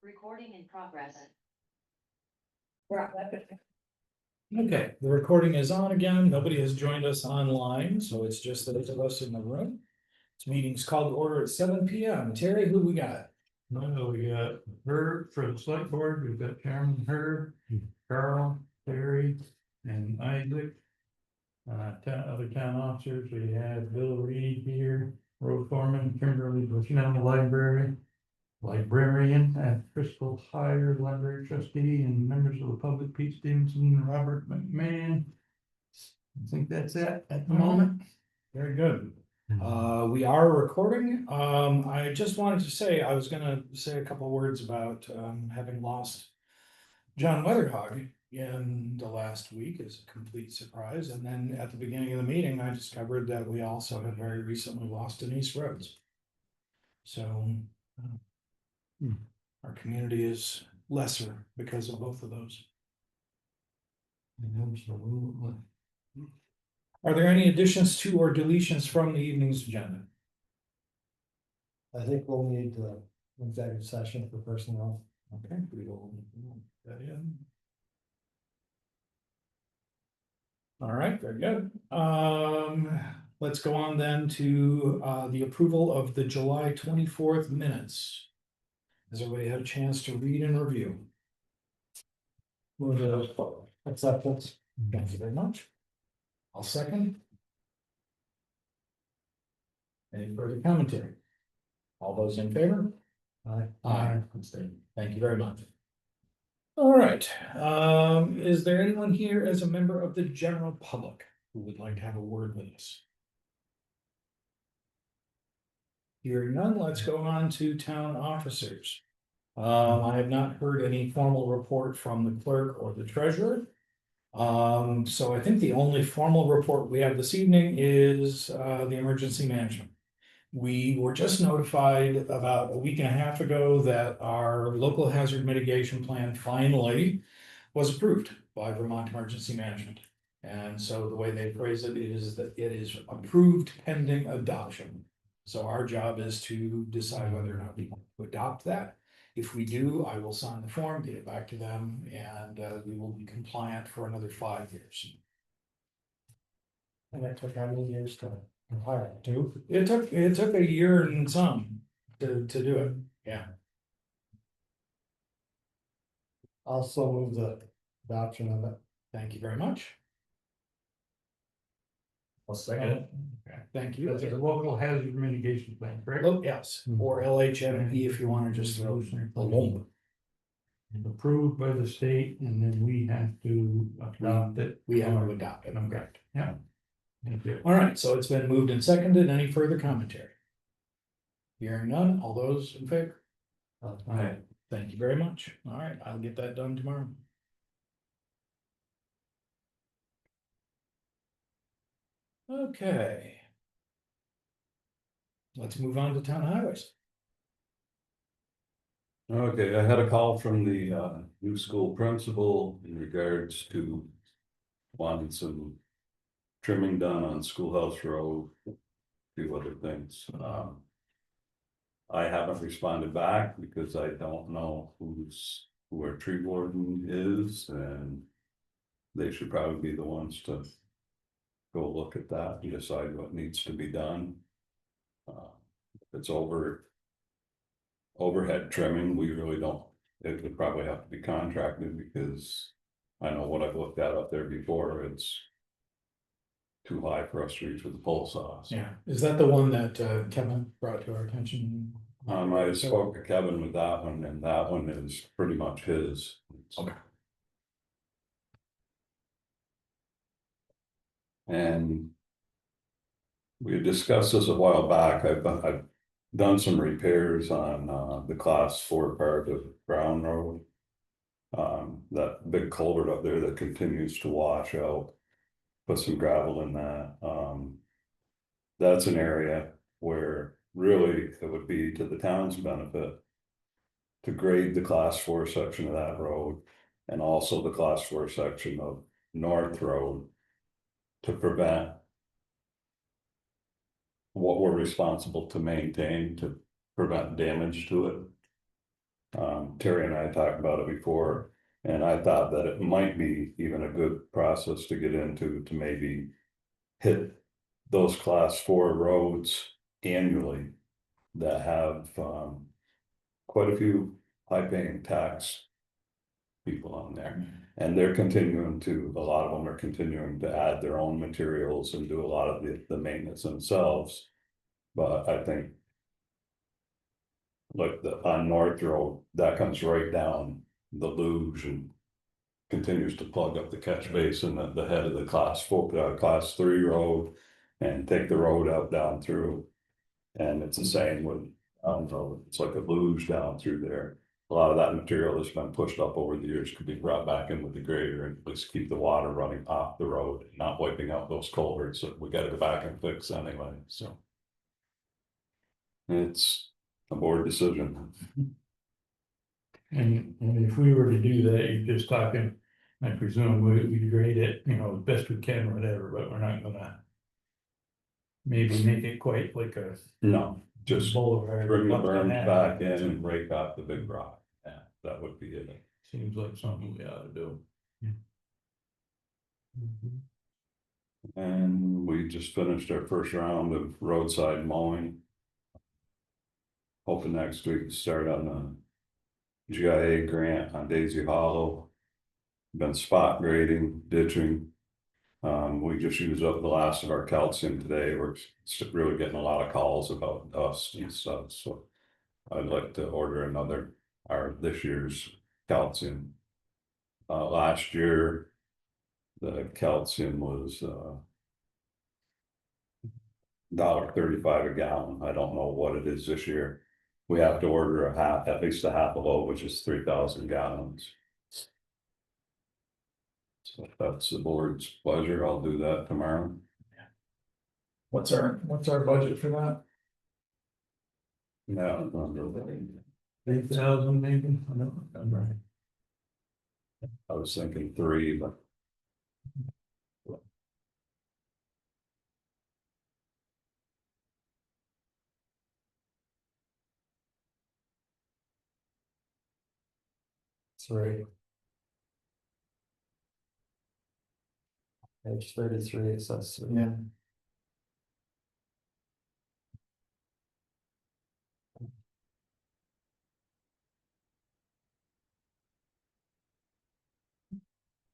Recording in progress. Okay, the recording is on again. Nobody has joined us online, so it's just the eight of us in the room. This meeting's called to order at 7 p.m. Terry, who we got? No, we got Herb for the select board, we've got Chairman Herb, Carl, Terry, and Isaac. 10 other town officers, we have Bill Reed here, road foreman, Kimberly Bushnell, librarian at Crystal Hire, library trustee, and members of the public, Pete Stevenson, Robert McMahon. I think that's it at the moment. Very good. We are recording. I just wanted to say, I was gonna say a couple words about having lost John Weatherhog in the last week is a complete surprise. And then at the beginning of the meeting, I discovered that we also had very recently lost Denise Rhodes. So our community is lesser because of both of those. Are there any additions to or deletions from the evening's agenda? I think we'll need the executive session for personnel. Okay, we will put that in. All right, very good. Let's go on then to the approval of the July 24th minutes. Has everybody had a chance to read and review? Move the acceptance. Thank you very much. I'll second. Any further commentary? All those in favor? Aye. Thank you very much. All right, is there anyone here as a member of the general public who would like to have a word with us? Hearing none, let's go on to town officers. I have not heard any formal report from the clerk or the treasurer. So I think the only formal report we have this evening is the emergency management. We were just notified about a week and a half ago that our local hazard mitigation plan finally was approved by Vermont Emergency Management. And so the way they phrase it is that it is approved pending adoption. So our job is to decide whether or not we want to adopt that. If we do, I will sign the form, get it back to them, and we will be compliant for another 5 years. And it took how many years to compile it? 2? It took a year and some to do it, yeah. Also move the adoption of it. Thank you very much. I'll second it. Okay, thank you. That's a local hazard mitigation plan, correct? Oh, yes, or LHMP if you want to just throw the loan. Approved by the state, and then we have to adopt it. We have to adopt it, okay. Yeah. Thank you. All right, so it's been moved and seconded. Any further commentary? Hearing none, all those in favor? Aye. Thank you very much. All right, I'll get that done tomorrow. Okay. Let's move on to town highways. Okay, I had a call from the new school principal in regards to wanting some trimming done on Schoolhouse Road, a few other things. I haven't responded back because I don't know who our tree warden is, and they should probably be the ones to go look at that and decide what needs to be done. If it's overhead trimming, we really don't, it would probably have to be contracted, because I know what I've looked at up there before, it's too high for us to reach with the pole saws. Yeah, is that the one that Kevin brought to our attention? I spoke to Kevin with that one, and that one is pretty much his. Okay. And we had discussed this a while back. I've done some repairs on the class 4 part of Brown Road. That big culvert up there that continues to wash out. Put some gravel in that. That's an area where really it would be to the town's benefit to grade the class 4 section of that road, and also the class 4 section of North Road, to prevent what we're responsible to maintain, to prevent damage to it. Terry and I talked about it before, and I thought that it might be even a good process to get into to maybe hit those class 4 roads annually that have, quite a few high paying tax people on there. And they're continuing to, a lot of them are continuing to add their own materials and do a lot of the maintenance themselves. But I think like on North Road, that comes right down the luge and continues to plug up the catch basin at the head of the class 4, class 3 road and take the road out down through. And it's the same with, it's like a luge down through there. A lot of that material that's been pushed up over the years could be brought back in with the grader and at least keep the water running off the road, not wiping out those culverts that we gotta go back and fix anyway, so. It's a board decision. And if we were to do that, you're just talking, I presume we grade it, you know, as best we can or whatever, but we're not gonna. Maybe make it quite like a No, just boulevard. bring the up and berms down. back in and break off the big rock, yeah, that would be it. Seems like something we ought to do. And we just finished our first round of roadside mowing. Hoping next week to start on the GIA grant on Daisy Hollow. Been spot grading, ditching. We just used up the last of our calcium today. We're really getting a lot of calls about dust and stuff, so I'd like to order another, this year's calcium. Last year, the calcium was $1.35 a gallon. I don't know what it is this year. We have to order at least a half a load, which is 3,000 gallons. So if that's the board's pleasure, I'll do that tomorrow. What's our budget for that? No, 8,000 maybe, I don't remember. I was thinking 3, but. Three. Page 33, it says three. Yeah.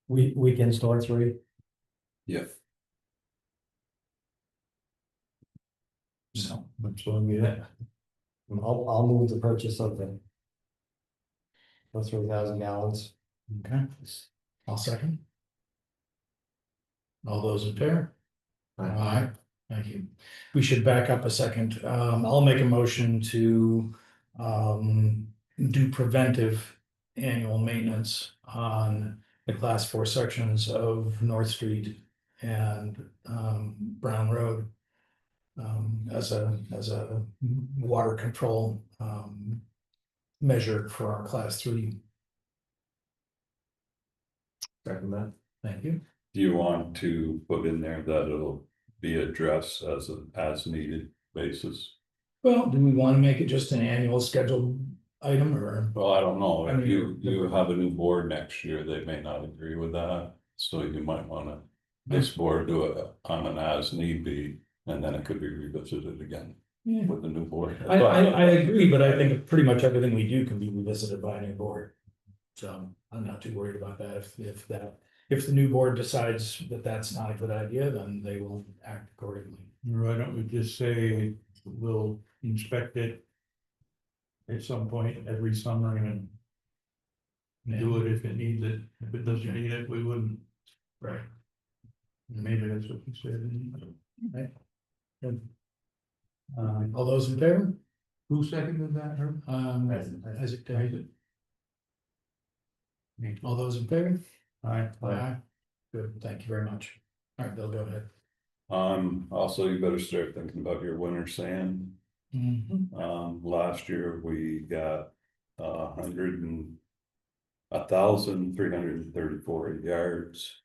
We can store 3. Yeah. So, That's what we had. I'll move the purchase of the 3,000 gallons. okay, I'll second. All those in favor? Aye. Thank you. We should back up a second. I'll make a motion to do preventive annual maintenance on the class 4 sections of North Street and Brown Road. As a water control measure for our class 3. Recommend. Thank you. Do you want to put in there that it'll be addressed as needed basis? Well, do we want to make it just an annual scheduled item or? Well, I don't know, I if mean, you have a new board next year, they may not agree with that, so you might wanna. This board do it on an as need be, and then it could be revisited again Yeah. with the new board. I agree, but I think pretty much everything we do can be revisited by a new board. So I'm not too worried about that. If the new board decides that that's not a good idea, then they will act accordingly. Why don't we just say we'll inspect it at some point every summer and do it if it needs it. If it doesn't need it, we wouldn't. Right. Maybe that's what you said. Right. Good. All those in favor? Who seconded that, Herb? Isaac did. All those in favor? Aye. Aye. Good, thank you very much. All right, Bill, go ahead. Also, you better start thinking about your winter sand. Last year we got 1,334 yards.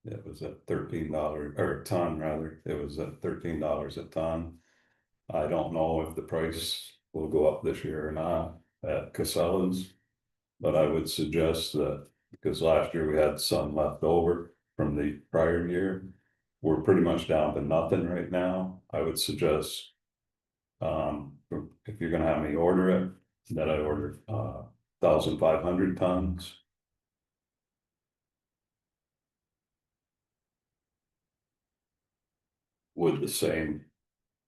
It was at $13 or a ton rather, it was at $13 a ton. I don't know if the price will go up this year or not. at Casella's. But I would suggest that, because last year we had some left over from the prior year. We're pretty much down to nothing right now. I would suggest. If you're gonna have me order it, that I order 1,500 tons. With the same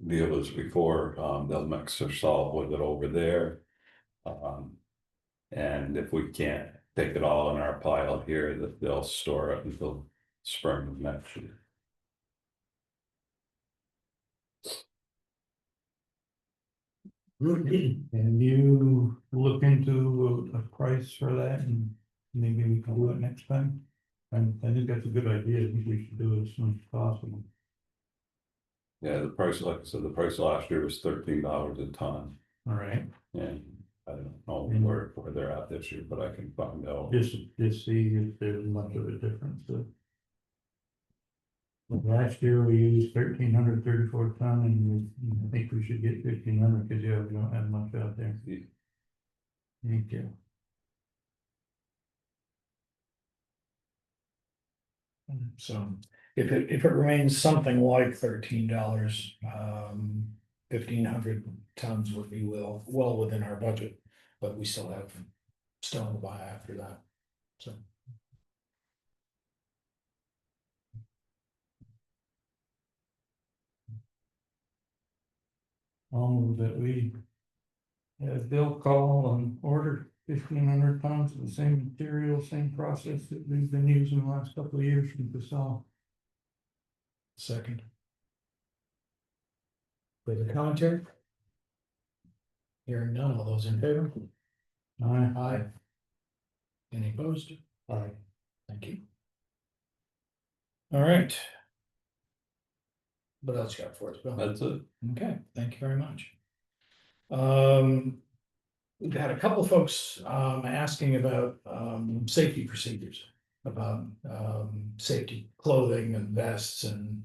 deal as before, they'll mix their salt with it over there. And if we can't take it all in our pile here, that they'll store it until spring of next year. And you look into a price for that and maybe we can do it next time? And I think that's a good idea. I think we should do it as soon as possible. Yeah, the price, like I said, the price last year was $13 a ton, All right, and I don't know where they're at this year, but I can find out. just see if there's much of a difference. Last year we used 1,334 ton and I think we should get 1,500 because we don't have much out there. Yeah. Thank you. So if it remains something like $13, 1,500 tons would be well within our budget, but we still have stone to buy after that, so. I'll move that we have Bill call and order 1,500 tons of the same material, same process that we've been using the last couple of years from Casal. Second. Further commentary? Hearing none, all those in favor? Aye. Aye. Any opposed? Aye. Thank you. All right. What else you got for us, Bill? That's it. Okay, thank you very much. We've had a couple of folks asking about safety procedures, about safety clothing and vests and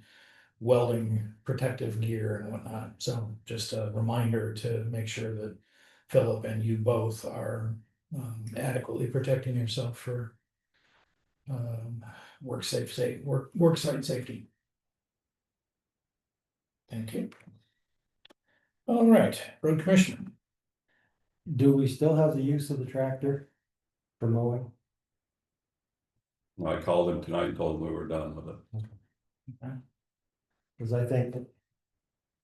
welding protective gear and whatnot. So just a reminder to make sure that Philip and you both are adequately protecting yourself for work site safety. Thank you. All right, road commissioner. Do we still have the use of the tractor for mowing? I called him tonight and told him we were done with it. Cause I think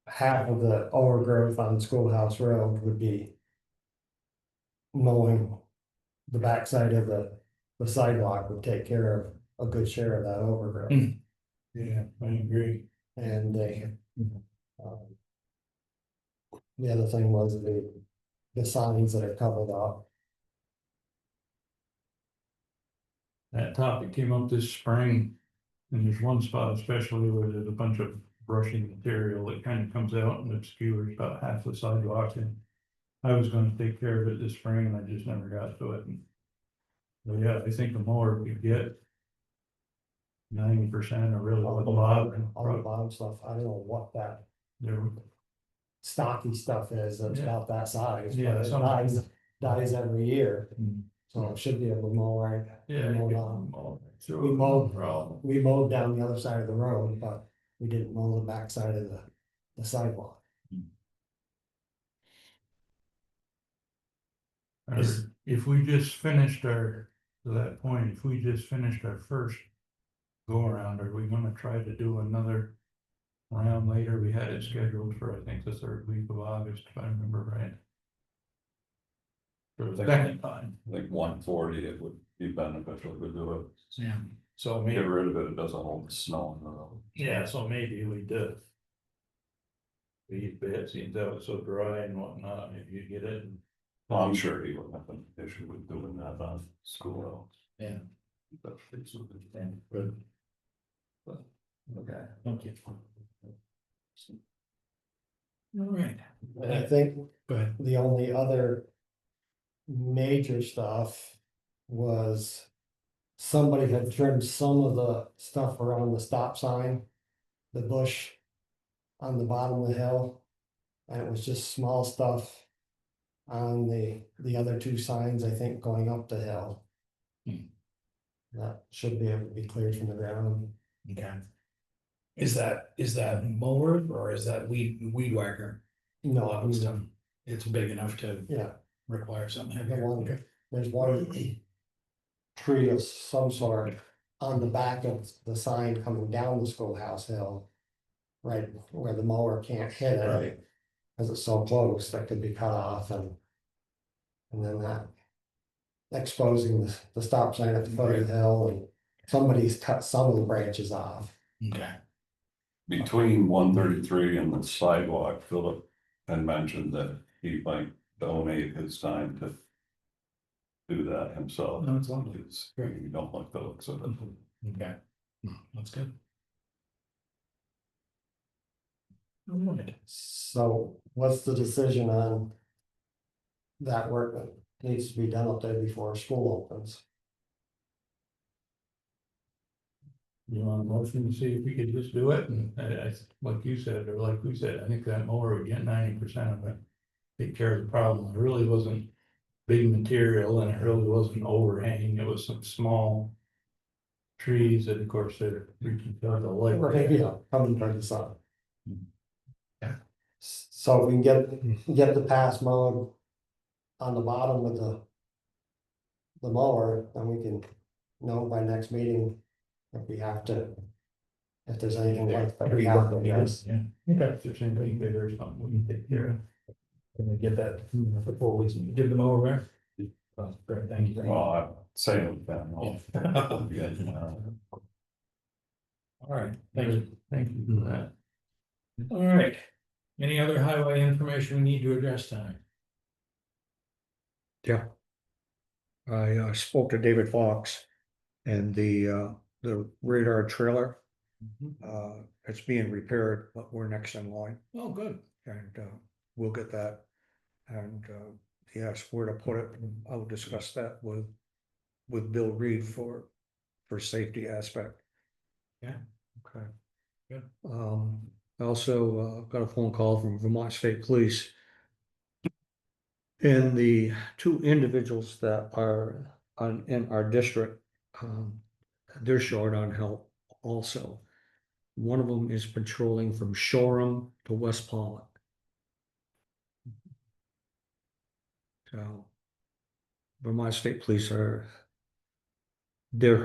half of the overgrowth on Schoolhouse Road would be mowing the backside of the sidewalk would take care of a good share of that overgrowth. Yeah, I agree. And the other thing was the signs that are covered up. That topic came up this spring, and there's one spot especially where there's a bunch of brushing material that kind of comes out and obscures about half the sidewalk, and I was gonna take care of it this spring, and I just never got to it. But yeah, I think the mower could get 90% or really what the bottom. All the bottom stuff, I don't know what that There, stocky stuff is, that's Yeah. about that size. Yeah, but it some- dies every year, Hmm. so it should be able to mow right. yeah, mow you down. get all that. So, We mowed- problem. We mowed down the other side of the road, but we didn't mow the back side of the sidewalk. Or if we just finished to that point, if we just finished our first go around, are we gonna try to do another round later? We had it scheduled for, I think, the third week of August, if I remember right. For the second time. I think 140, it would be beneficial to do it. Yeah, so Get maybe, rid of it, it doesn't hold the snow in the road. Yeah, so maybe we do. We bet, seems that was so dry and whatnot, if you get it. Well, I'm sure he wouldn't have an issue with doing that on school. yeah, But it's a good thing. good, Okay. thank you. All right. And I think Go ahead. the only other major stuff was somebody had trimmed some of the stuff around the stop sign, the bush on the bottom of the hill, and it was just small stuff. on the other two signs, I think, going up the hill. Hmm. That should be able to be cleared from the ground. Okay. Is that mower or is that weed whacker? No, That stuff. It's big enough to yeah, require something the heavier. one, there's one tree of some sort on the back of the sign coming down the schoolhouse hill. Right where the mower can't hit it. Right. Cause it's so close, that could be cut off and. And then that. Exposing the stop sign at the foot of the hill, and somebody's cut some of the branches off. Okay, Between 133 and the sidewalk, Philip had mentioned that he might donate his time to. Do that himself. No, it's lovely. Because you don't like the looks of it. okay, that's good. All right. So what's the decision on? That work that needs to be done up there before school opens. You want a motion to see if we could just do it, and like you said, or like we said, I think that mower would get 90% of it. Take care of the problem, it really wasn't big material and it really wasn't overhanging, it was some small. Trees that of course they're reaching out the light. Right, yeah, coming toward the sun. Yeah. So if we can get the pass mowed. On the bottom of the mower, then we can know by next meeting if we have to. If there's anything like that we have to address. Yeah, okay, if there's anything bigger or something, we can take care of. Can we get that before we give them over there? Oh, great, thank you. Well, I'm saying that. All right, thank you. Thank you for that. All right. Any other highway information we need to address tonight? Yeah. I spoke to David Fox and the radar trailer, it's being repaired, but we're next in line Oh, good. and, we'll get that. And, he asked where to put it, and I'll discuss that with Bill Reed for safety aspect. Yeah. Okay. Good. I also, got a phone call from Vermont State Police. And the two individuals that are in our district, they're short on help also. One of them is patrolling from Shoreham to West Pollock. So Vermont State Police their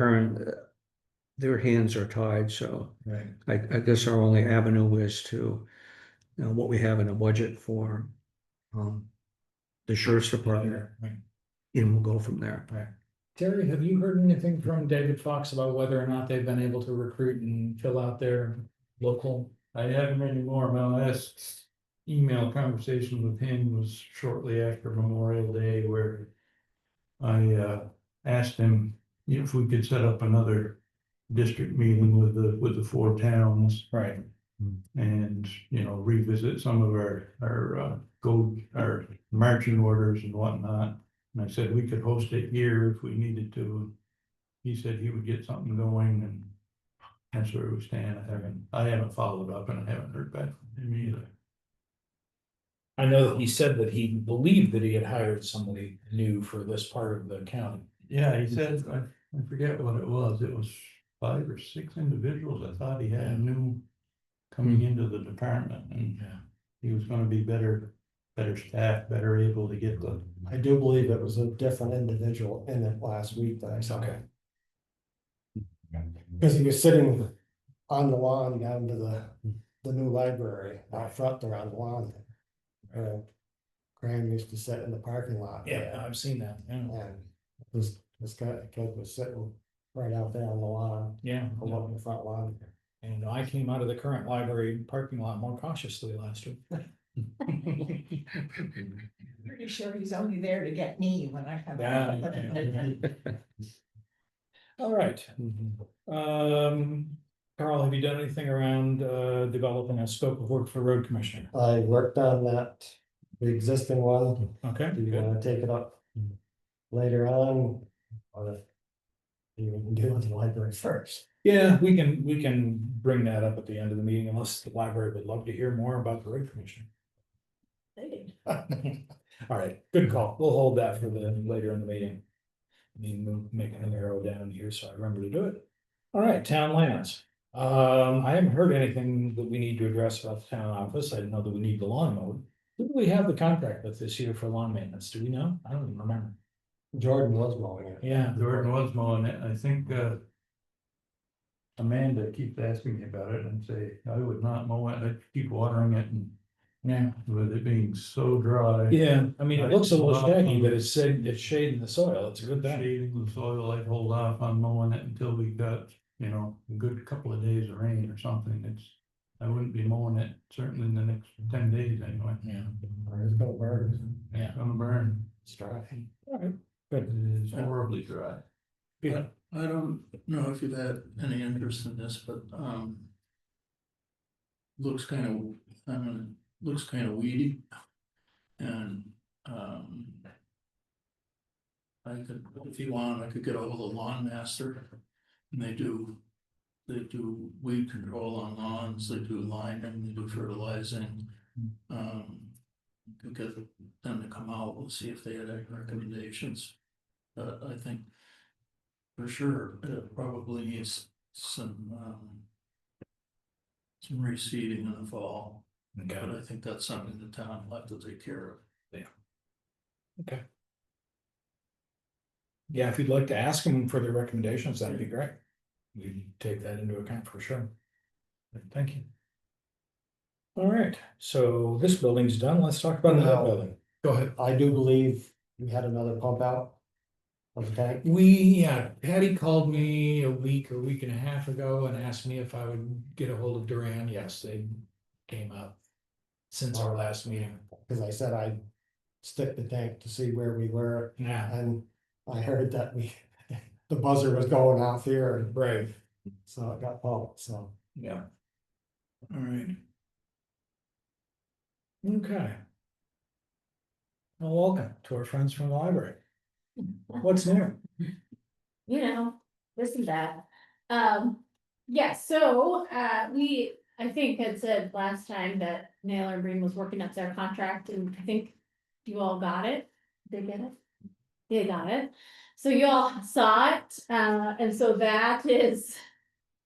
hands are tied, so Right. I guess our only avenue is to, what we have in the budget for the sheriff's department, Right. and we'll go from there. Right. Terry, have you heard anything from David Fox about whether or not they've been able to recruit and fill out their local? I haven't any more, my last email conversation with him was shortly after Memorial Day where I asked him if we could set up another district meeting with the four towns Right. and, revisit some of our marching orders and whatnot. And I said we could host it here if we needed to. He said he would get something going and that's where we stand. I haven't followed up and I haven't heard back from him either. I know that he said that he believed that he had hired somebody new for this part of the county. Yeah, he said, I forget what it was. It was 5 or 6 individuals. I thought he had new coming into the department and Yeah. he was gonna be better staffed, better able to get the. I do believe it was a different individual in it last week that I saw. Okay. Cause he was sitting on the lawn down to the new library out front there on the lawn. Graham used to sit in the parking lot. Yeah, I've seen that. Yeah. And this kid was sitting right out there on the lawn, Yeah. along the front lawn. And I came out of the current library parking lot more cautiously last week. Pretty sure he's only there to get me when I come out. All right. Carl, have you done anything around developing a scope of work for road commissioner? I worked on that, the existing one. Okay, Do you good. wanna take it up later on? Or you can do it in the library first? Yeah, we can bring that up at the end of the meeting unless the library would love to hear more about the road commissioner. All right, good call. We'll hold that for the later in the meeting. I mean, we'll make an arrow down here, so I remember to do it. All right, town lands. I haven't heard anything that we need to address about the town office. I didn't know that we need the lawn mowed. Who do we have the contract with this year for lawn maintenance? Do we know? I don't even remember. Jordan was mowing it. Yeah, Jordan was mowing it, I think, Amanda keeps asking me about it and say, I would not mow it, I'd keep watering it and yeah, with it being so dry. yeah. I mean, it looks a little shaggy, but it's shading the soil. It's a good thing. Shading the soil, I'd hold off on mowing it until we got, you know, a good couple of days of rain or something, I wouldn't be mowing it certainly in the next 10 days anyway. Yeah, Or it's gonna burn. yeah. It's gonna burn, It's dry. All right, it good. is horribly dry. Yeah. I don't know if you've had any interest in this, but, looks kind of weedy. And, I could, if you want, I could get ahold of the lawn master. And they do weed control on lawns, they do liming, they do fertilizing. Could get them to come out, we'll see if they had any recommendations. But I think for sure, it probably needs some reseeding in the fall, Okay. but I think that's something the town will have to take care of. Okay. Yeah, if you'd like to ask them for their recommendations, that'd be great. We take that into account for sure. Thank you. All right, so this building's done. Let's talk about that No. building. Go ahead. I do believe we had another pump out of the tank. Yeah, Patty called me a week and a half ago and asked me if I would get a hold of Duran. Yes, they came up since our last meeting. Cause I said I'd stick the tank to see where we were, Yeah, and I heard that the buzzer was going off here, and brave. so it got pumped, so. Yeah. All right. Okay. Well, welcome to our friends from the library. What's new? You know, this and that. Yeah, so, I think had said last time that Naylor and Breen was working up their contract, and I think you all got it. Did they get it? They got it. So you all saw it, and so that is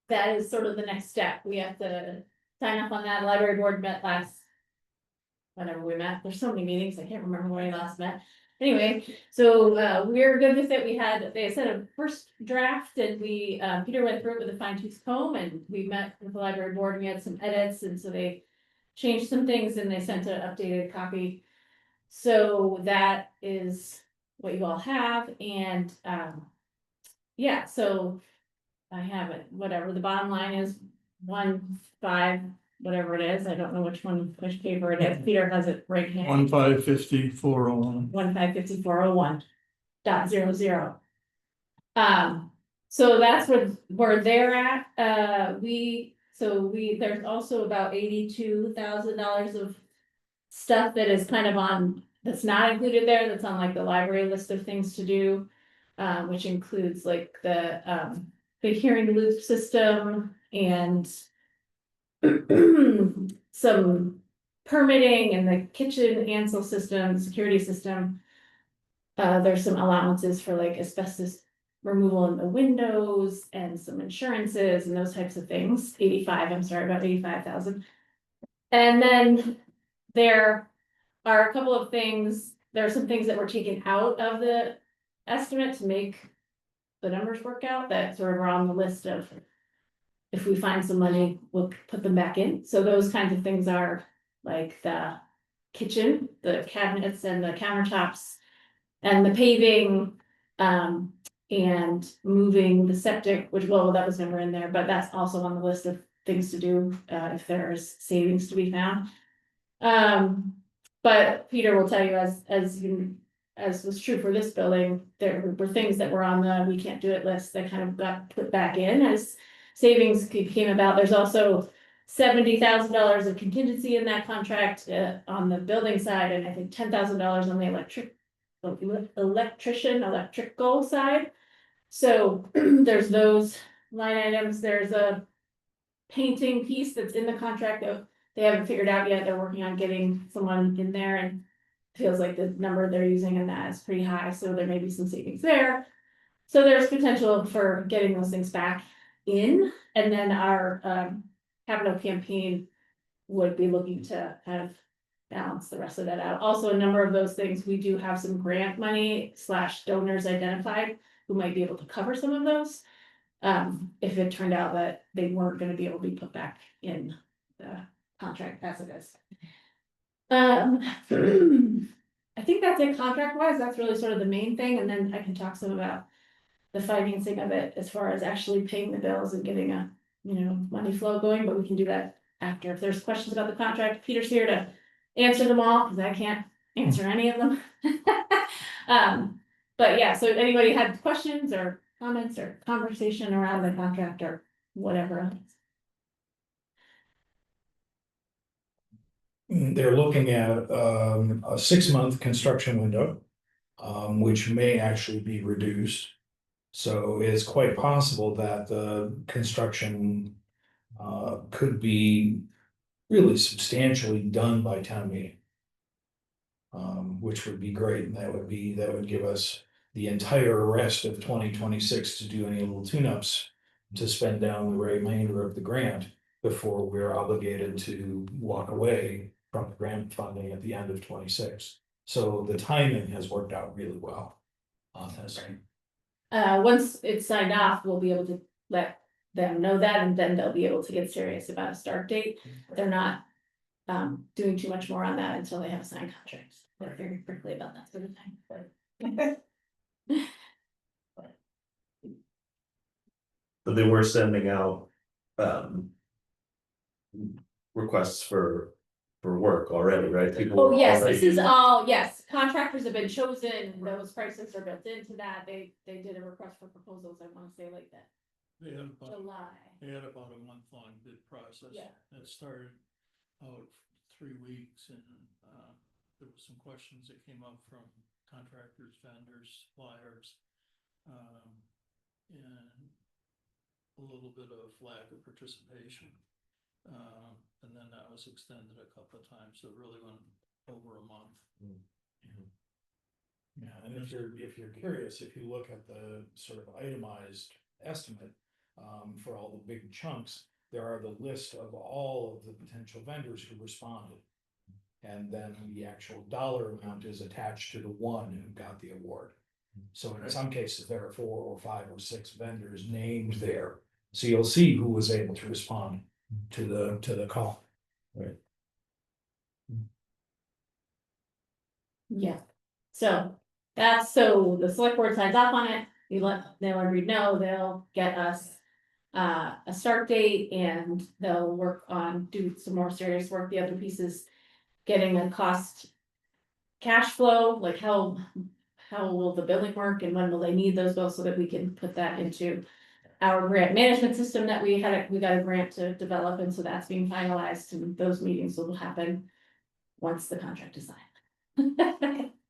sort of the next step. We have to sign up on that. Library board met whenever we met. There's so many meetings, I can't remember when we last met. Anyway, so we're good with it. They said a first draft, and Peter went through it with a fine tooth comb, and we met with the library board, and we had some edits, and so they changed some things, and they sent an updated copy. So that is what you all have, and yeah, so I have it, whatever, the bottom line is 1.5, whatever it is, I don't know which paper it is, Peter has it right here. 1,550,401. 1.55401.00. So that's where they're at, there's also about $82,000 of stuff that is kind of that's not included there, that's on like the library list of things to do. Which includes like the hearing loop system and some permitting and the kitchen Ansel system, security system. There's some allowances for like asbestos removal in the windows and some insurances and those types of things. About 85,000. And then there are a couple of things, there are some things that were taken out of the estimate to make the numbers work out that sort of are on the list of, if we find some money, we'll put them back in. So those kinds of things are like the kitchen, the cabinets and the countertops and the paving, and moving the septic, which, well, that was never in there, but that's also on the list of things to do, if there's savings to be found. But Peter will tell you, as was true for this building, there were things that were on the we can't do it list that kind of got put back in as savings came about. There's also $70,000 of contingency in that contract, on the building side, and I think $10,000 on the electrical side. So there's those line items. There's a painting piece that's in the contract that they haven't figured out yet. They're working on getting someone in there and feels like the number they're using in that is pretty high, so there may be some savings there. So there's potential for getting those things back in, and then our capital campaign would be looking to kind of balance the rest of that out. Also, a number of those things, we do have some grant money / donors identified who might be able to cover some of those. If it turned out that they weren't gonna be able to be put back in the contract as it is. I think that's it contract wise, that's really sort of the main thing, and then I can talk some about the financing of it as far as actually paying the bills and getting a, money flow going, but we can do that after. If there's questions about the contract, Peter's here to answer them all, because I can't answer any of them. But yeah, so anybody had questions or comments or conversation around the contract or whatever. They're looking at a 6-month construction window, which may actually be reduced. So it's quite possible that the construction could be really substantially done by town meeting. Which would be great, and that would give us the entire rest of 2026 to do any little tune-ups to spend down the remainder of the grant before we're obligated to walk away from the grant funding at the end of 26. So the timing has worked out really well on this. Once it's signed off, we'll be able to let them know that, and then they'll be able to get serious about a start date. They're not doing too much more on that until they have a signed contract. They're very prickly about that sort of thing. But they were sending out requests for work already, right? People Oh, yes, this already- is all, yes, contractors have been chosen, those prices are built into that, they did a request for proposals, I wanna say like that, They had about, July. they had about a month-long bid process. Yeah. That started out 3 weeks, and there were some questions that came up from contractors, vendors, suppliers. And a little bit of lack of participation. And then that was extended a couple of times, so it really went over a month. Yeah, and if you're curious, if you look at the sort of itemized estimate for all the big chunks, there are the list of all of the potential vendors who responded. And then the actual dollar amount is attached to the one who got the award. So in some cases, there are 4 or 5 or 6 vendors named there. So you'll see who was able to respond to the call. Yeah, so so the select board signs off on it, you let Naylor Reed know, they'll get us. A start date, and they'll do some more serious work, the other pieces. Getting a cost. Cash flow, like how will the billing work and when will they need those bills so that we can put that into. Our grant management system that we got a grant to develop, and so that's being finalized, and those meetings will happen. Once the contract is signed.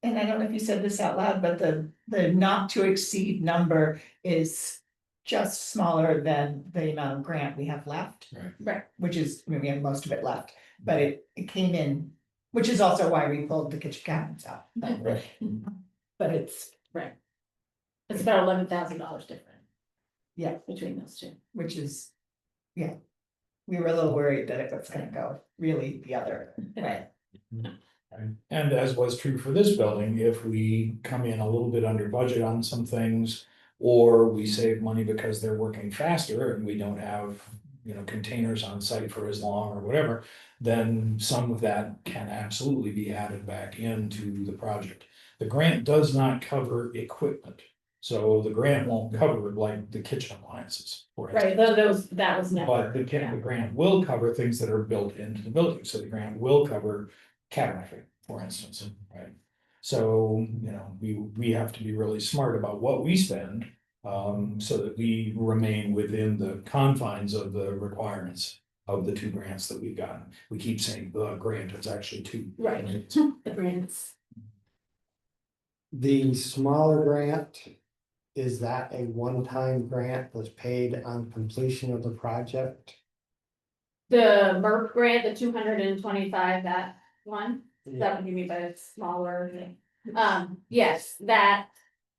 And I don't know if you said this out loud, but the not to exceed number is just smaller than the amount of grant we have left. Right. Which is, we have most of it left, but it came in, which is also why we pulled the kitchen cabinets out. Right. But it's, Right. It's about $11,000 different. Yeah. Between those two. which is, yeah. We were a little worried that it was gonna go really the other way. And as was true for this building, if we come in a little bit under budget on some things. Or we save money because they're working faster and we don't have, containers on site for as long or whatever. Then some of that can absolutely be added back into the project. The grant does not cover equipment. So the grant won't cover like the kitchen appliances. For Right, instance. that was never. But the grant will cover things that are built into the building, so the grant will cover cabinetry, for instance, right? So, we have to be really smart about what we spend, so that we remain within the confines of the requirements of the 2 grants that we've gotten. We keep saying the grant, it's actually 2. Right. The grants. The smaller grant, is that a one-time grant that's paid on completion of the project? The MERP grant, the 225, that one, that what you mean by it's smaller? Yes, that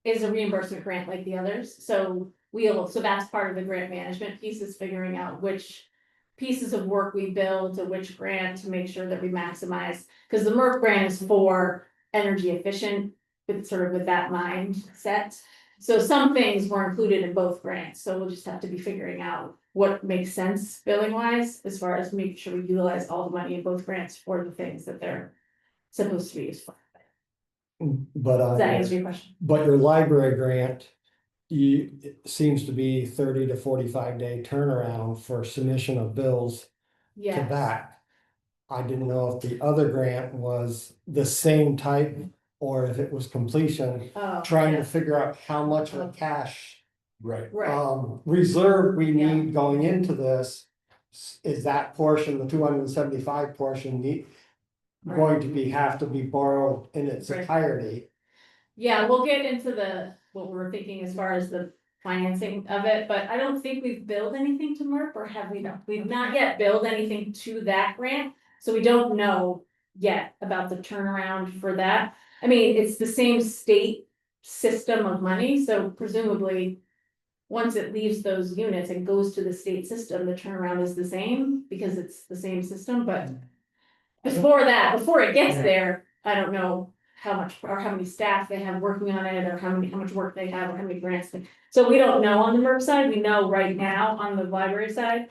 is a reimbursement grant like the others, so so that's part of the grant management piece is figuring out which. Pieces of work we bill to which grant to make sure that we maximize, because the MERP grant is for energy efficient. With sort of with that mindset, so some things were included in both grants, so we'll just have to be figuring out. What makes sense billing wise, as far as making sure we utilize all the money in both grants for the things that they're supposed to be used for. But, Does that answer your question? but your library grant. It seems to be 30 to 45 day turnaround for submission of bills to Yeah, that. I didn't know if the other grant was the same type or if it was completion, oh, trying to yeah, figure out how much of cash. Right. right, Reserve we Yeah. need going into this. Is that portion, the 275 portion going to have to be borrowed in its Right. entirety? yeah, we'll get into what we're thinking as far as the financing of it, but I don't think we've billed anything to MERP, or have we not? We've not yet billed anything to that grant, so we don't know yet about the turnaround for that. I mean, it's the same state system of money, so presumably. Once it leaves those units and goes to the state system, the turnaround is the same, because it's the same system, but. Before it gets Yeah. there, I don't know how much, or how many staff they have working on it, or how much work they have, or how many grants. So we don't know on the MERP side, we know right now on the library side.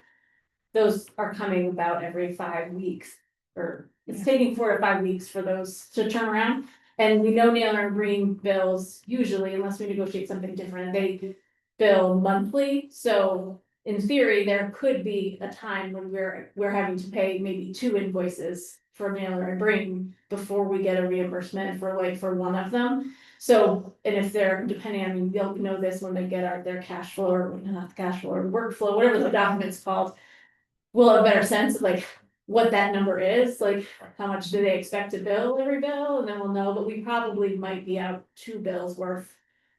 Those are coming about every 5 weeks, or it's taking 4 to 5 weeks for those to turn around. And we know Naylor and Green bills usually, unless we negotiate something different, they bill monthly, so. In theory, there could be a time when we're having to pay maybe 2 invoices for Naylor and Green before we get a reimbursement for one of them. So, and if they're, depending, I mean, they'll know this when they get their cash flow, or not the cash flow, or workflow, whatever the document's called. We'll have a better sense of like what that number is, like how much do they expect to bill every bill, and then we'll know, but we probably might be out 2 bills worth.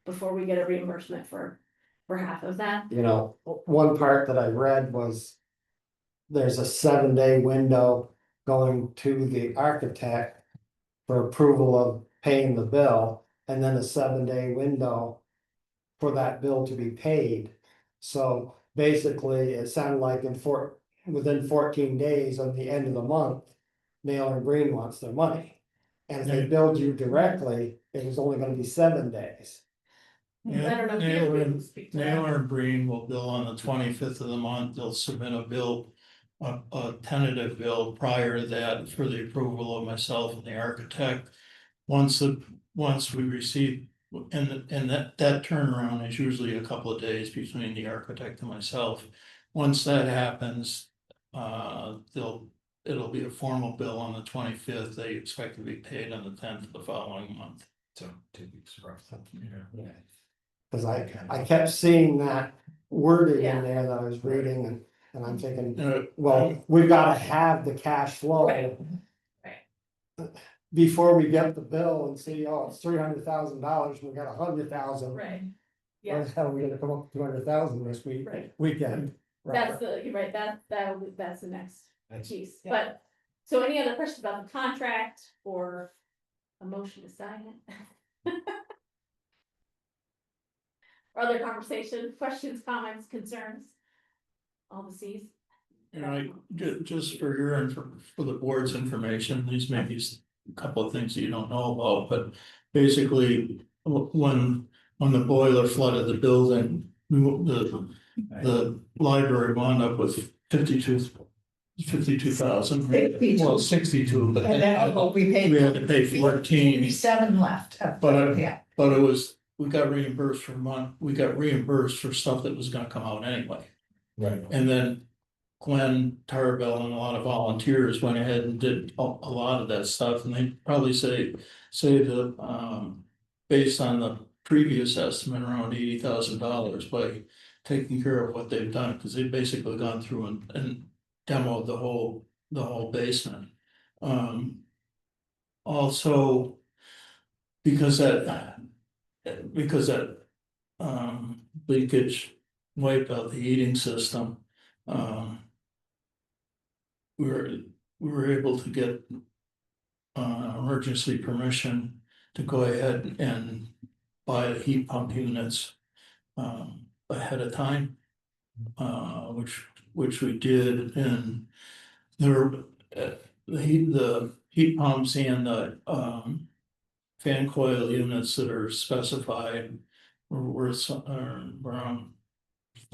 Before we get a reimbursement for half of that. You know, one part that I read was. There's a 7-day window going to the architect. For approval of paying the bill, and then a 7-day window. For that bill to be paid. So basically, it sounded like within 14 days of the end of the month. Naylor and Green wants their money. And if they billed you directly, it was only gonna be 7 days. I don't know if you Naylor can and speak to that. Naylor and Breen will bill on the 25th of the month, they'll submit a bill. A tentative bill prior to that for the approval of myself and the architect. Once we receive, and that turnaround is usually a couple of days between the architect and myself. Once that happens, it'll be a formal bill on the 25th, they expect to be paid on the 10th of the following month. So 2 weeks roughly. Yeah. Cause I kept seeing that wording Yeah. in there that I was reading and I'm thinking, Uh, well, we've gotta have the cash flow. Right. Before we get the bill and see, oh, it's $300,000, we got 100,000. Right, Where yeah, the hell are we gonna come up with 200,000 this Right. weekend? that's you're right, that's the next piece, Yeah. but. So any other questions about the contract or a motion to sign it? Or other conversation, questions, comments, concerns? All the Cs? You know, just for your and for the board's information, these may be a couple of things that you don't know about, but basically. When the boiler flooded the building, the library wound up with 52,000. 62. Well, 62, but And then we paid. we had to pay 14. 47 left. But Yeah, But we got reimbursed for stuff that was gonna come out anyway. Right. And then Glenn Tarbell and a lot of volunteers went ahead and did a lot of that stuff, and they probably say that, based on the previous estimate, around $80,000 by taking care of what they've done, because they've basically gone through and demoed the whole basement. Also, because that leakage wiped out the heating system. We were able to get emergency permission to go ahead and buy the heat pump units ahead of time. Which we did, and there, the heat pumps and the, fan coil units that are specified were worth, around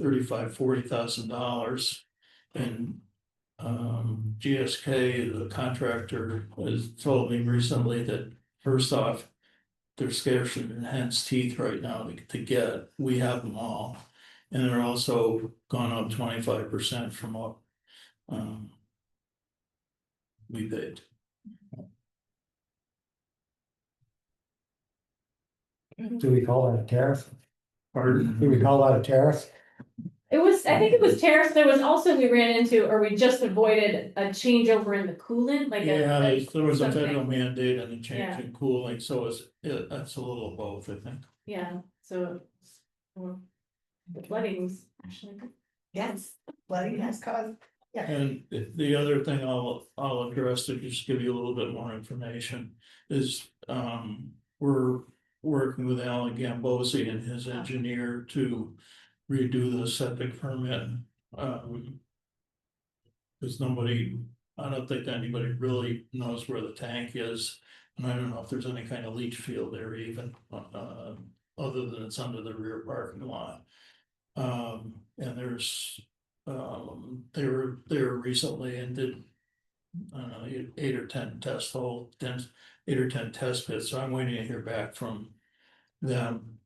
$40,000. And, GSK, the contractor, has told me recently that first off, they're scarce and hen's teeth right now to get, we have them all. And they're also gone up 25% from what, we paid. Do we call that a tariff? Pardon? Do we call that a tariff? It was, I think it was tariffs, there was also, we ran into, or we just avoided a changeover in the coolant, like a. Yeah, there was a something. federal mandate and a change Yeah. in cooling, so that's a little of both, I think. Yeah, so. The flooding was actually good. Yes, flooding has caused, And the other thing I'll address to just give you a little bit more information is, we're working with Alan Gambosi and his engineer to redo the septic permit. Cause I don't think anybody really knows where the tank is, and I don't know if there's any kind of leach field there even, other than it's under the rear parking lot. And there's, they were there recently and did, 8 or 10 8 or 10 test pits, so I'm waiting to hear back from them,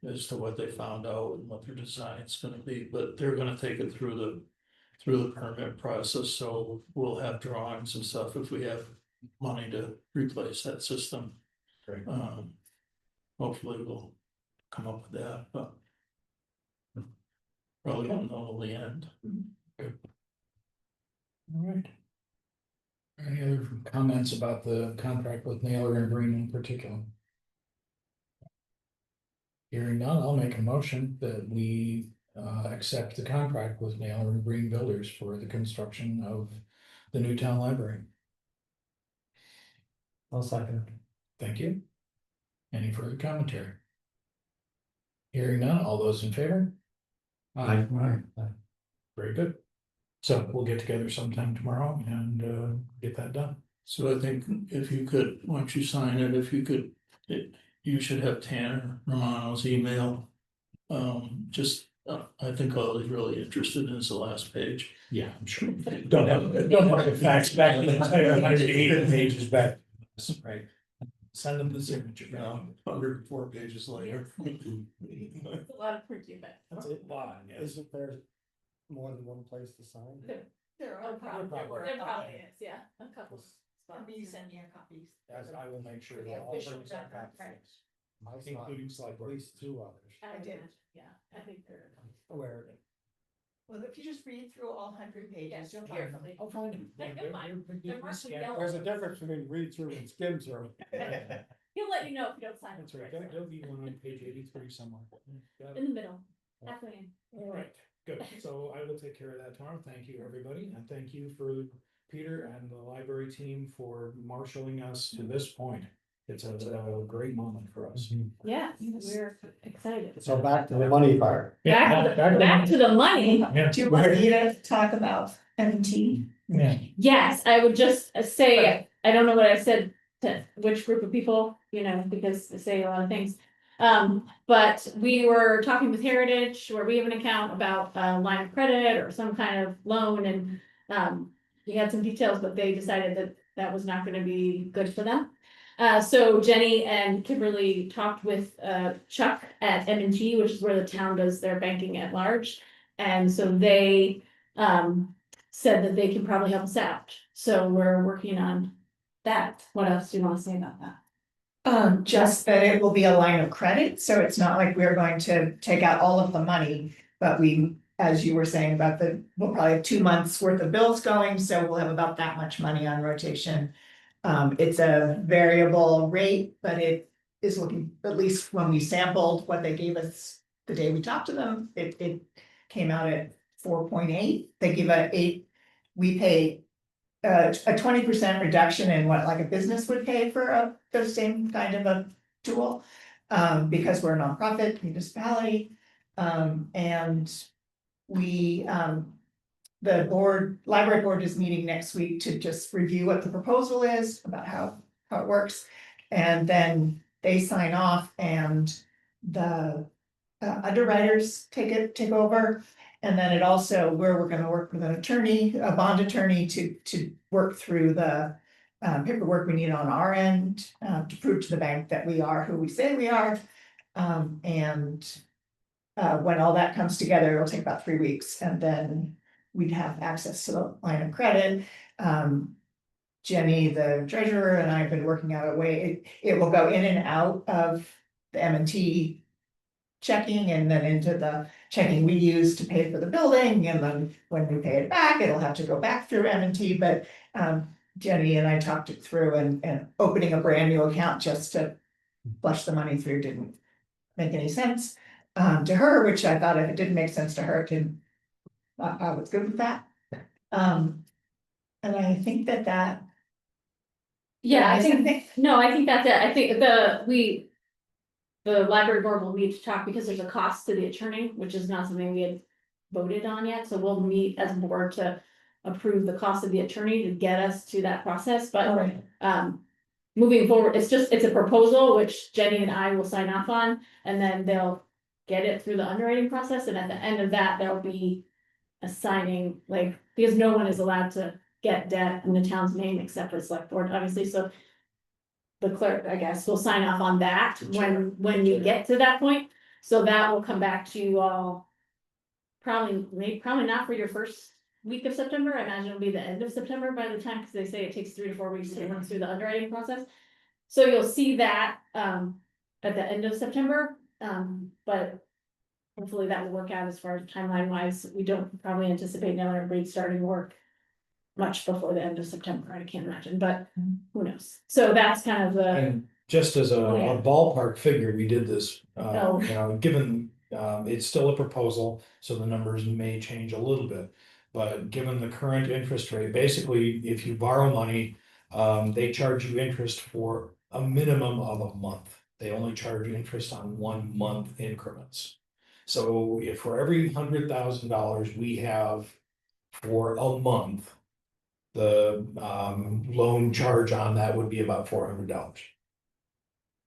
as to what they found out and what their design's gonna be, but they're gonna take it through the permit process, so we'll have drawings and stuff if we have money to replace that system. Great. Hopefully we'll come up with that, but probably won't know till the end. All right. Any other comments about the contract with Naylor and Green in particular? Hearing none, I'll make a motion that we accept the contract with Naylor and Green Builders for the construction of the new town library. I'll second. Thank you. Any further commentary? Hearing none, all those in favor? Aye. Very good. So we'll get together sometime tomorrow and get that done. So I think if you could, once you sign it, if you could, you should have Tanner Romano's email. I think all he's really interested in is the last page. Yeah, I'm sure. Don't have the facts back in the entire 180 pages back. Right. Send them the signature. 104 pages later. It's a lot of printing, but. That's a lot. Isn't there more than one place to sign? there Oh, are probably, there probably is, yeah, a couple spots. You send me your copies. As I will make sure The that all official things are contract, copied, My son, including at Selectboard. least 2 others. I I did. imagine, yeah, I think they're. Aware of it. Well, if you just read through all 100 pages, Yes, you'll find them. carefully. I'll find them. You'll find them. They're marked with yellow. There's a difference between read through and skim through. He'll let you know if you don't sign it. That's right. There'll be one on page 83 somewhere. Got it. In the middle, halfway in. All right, good. So I will take care of that tomorrow. Thank you, everybody, and thank you for Peter and the library team for marshaling us to this point. It's a great moment for us. Yeah, we're excited. So back to the money part. Back to the money. Do you want me to talk about M&T? Yeah. Yes, I would just say, I don't know what I said to which group of people, because they say a lot of things. But we were talking with Heritage, where we have an account about a line of credit or some kind of loan, and we had some details, but they decided that that was not gonna be good for them. So Jenny and Kimberly talked with Chuck at M&T, which is where the town does their banking at large. And so they said that they can probably help us out. So we're working on that. What else do you want to say about that? Just that it will be a line of credit, so it's not like we're going to take out all of the money. But we, as you were saying about we'll probably have 2 months worth of bills going, so we'll have about that much money on rotation. It's a variable rate, but it is looking, at least when we sampled what they gave us the day we talked to them, it came out at 4.8. They give a 8, we pay a 20% reduction in what like a business would pay for the same kind of a tool. Because we're a nonprofit municipality, and we, the library board is meeting next week to just review what the proposal is about how it works. And then they sign off and the underwriters take over. And then it also, we're gonna work with an attorney, a bond attorney to work through the paperwork we need on our end, to prove to the bank that we are who we say we are. And when all that comes together, it'll take about 3 weeks, and then we'd have access to the line of credit. Jenny, the treasurer, and I have been working out a way, it will go in and out of the M&T checking, and then into the checking we use to pay for the building, and then when we pay it back, it'll have to go back through M&T, but Jenny and I talked it through, and opening a brand new account just to flush the money through didn't make any sense to her, which I thought if it didn't make sense to her, it didn't. I was good with that. And I think that. Yeah, I think, no, I think that's it. I think the library board will need to talk because there's a cost to the attorney, which is not something we had voted on yet, so we'll meet as a board to approve the cost of the attorney to get us to that process, but moving forward, it's a proposal which Jenny and I will sign off on, and then they'll get it through the underwriting process, and at the end of that, there'll be a signing, like, because no one is allowed to get debt in the town's name except for the select board, obviously, so the clerk, I guess, will sign off on that when we get to that point, so that will come back to you all probably not for your first week of September. I imagine it'll be the end of September by the time, because they say it takes 3 to 4 weeks to run through the underwriting process. So you'll see that at the end of September, but hopefully that will work out as far as timeline wise. We don't probably anticipate Naylor and Breed starting work much before the end of September, I can't imagine, but who knows? So that's kind of the, And just as a ballpark figure, we did this, Oh. you know, given, it's still a proposal, so the numbers may change a little bit. But given the current interest rate, basically, if you borrow money, they charge you interest for a minimum of a month. They only charge you interest on 1 month increments. So if for every $100,000 we have for a month, the loan charge on that would be about $400.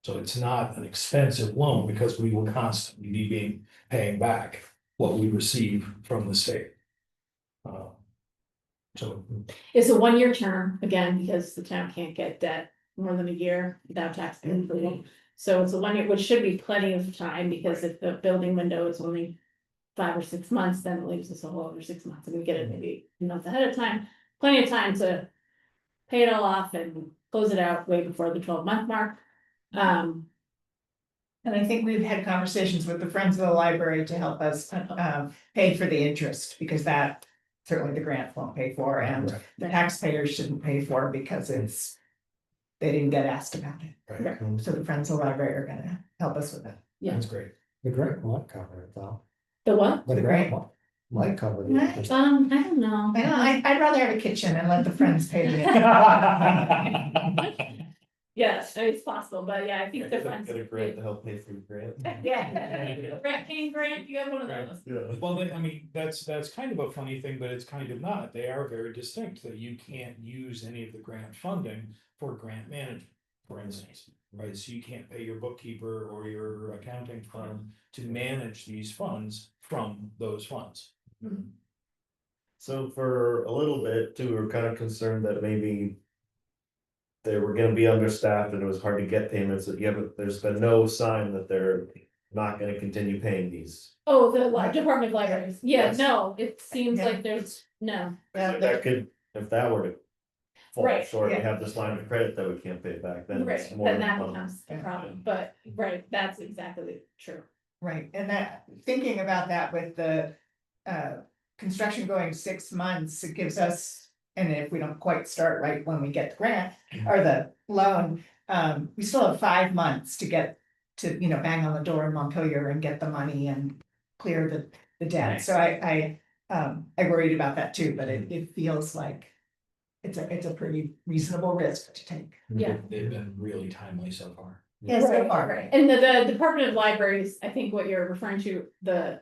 So it's not an expensive loan because we will constantly be paying back what we receive from the state. So it's a 1-year term, again, because the town can't get debt more than a year without taxpayer approval. So it's a 1 year, which should be plenty of time, because if the building window is only 5 or 6 months, then it leaves us a whole other 6 months, and we get it maybe a month ahead of time. Plenty of time to pay it all off and close it out way before the 12-month mark. And I think we've had conversations with the Friends of the Library to help us pay for the interest, because that certainly the grant won't pay for, and the taxpayers shouldn't pay for, because they didn't get asked about it. Right. So the Friends of the Library are gonna help us with it. Yeah. That's great. The grant might cover it though. The what? The grant might cover it. I don't know. I'd rather have a kitchen and let the Friends pay the. Yes, it's possible, but yeah, I think the friends. Get a grant to help pay for the grant. Yeah. Grant, you have one of those. Yeah. Well, I mean, that's kind of a funny thing, but it's kind of not. They are very distinct, that you can't use any of the grant funding for grant management, for instance. Right, so you can't pay your bookkeeper or your accounting firm to manage these funds from those funds. So for a little bit too, we're kind of concerned that maybe they were gonna be understaffed and it was hard to get payments, but there's been no sign that they're not gonna continue paying these. Oh, the Department of Libraries. Yeah, Yes. no, it seems Yeah. like there's, no. That could, if that were to fall Right, short, we yeah. have this line of credit that we can't pay back, then it's Right, more. then that money. becomes a problem, but, right, that's exactly true. Right, and that, thinking about that with the construction going 6 months, it gives us, and if we don't quite start right when we get the grant or the loan, we still have 5 months to get to, bang on the door in Montpelier and get the money and clear the debt. So I worried about that too, but it feels like it's a pretty reasonable risk to take. Yeah. They've been really timely so far. Yes, they Right, are. right. And the Department of Libraries, I think what you're referring to, the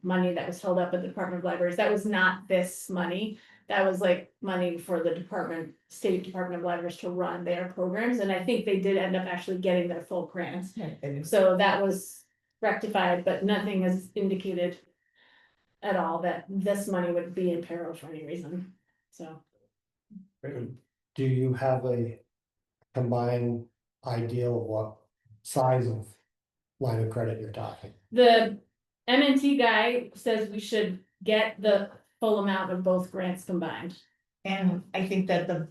money that was held up at the Department of Libraries, that was not this money. That was like money for the State Department of Libraries to run their programs, and I think they did end up actually getting their full grants. So that was rectified, but nothing is indicated at all that this money would be in peril for any reason, so. Do you have a combined idea of what size of line of credit you're talking? The MNT guy says we should get the full amount of both grants combined. And I think that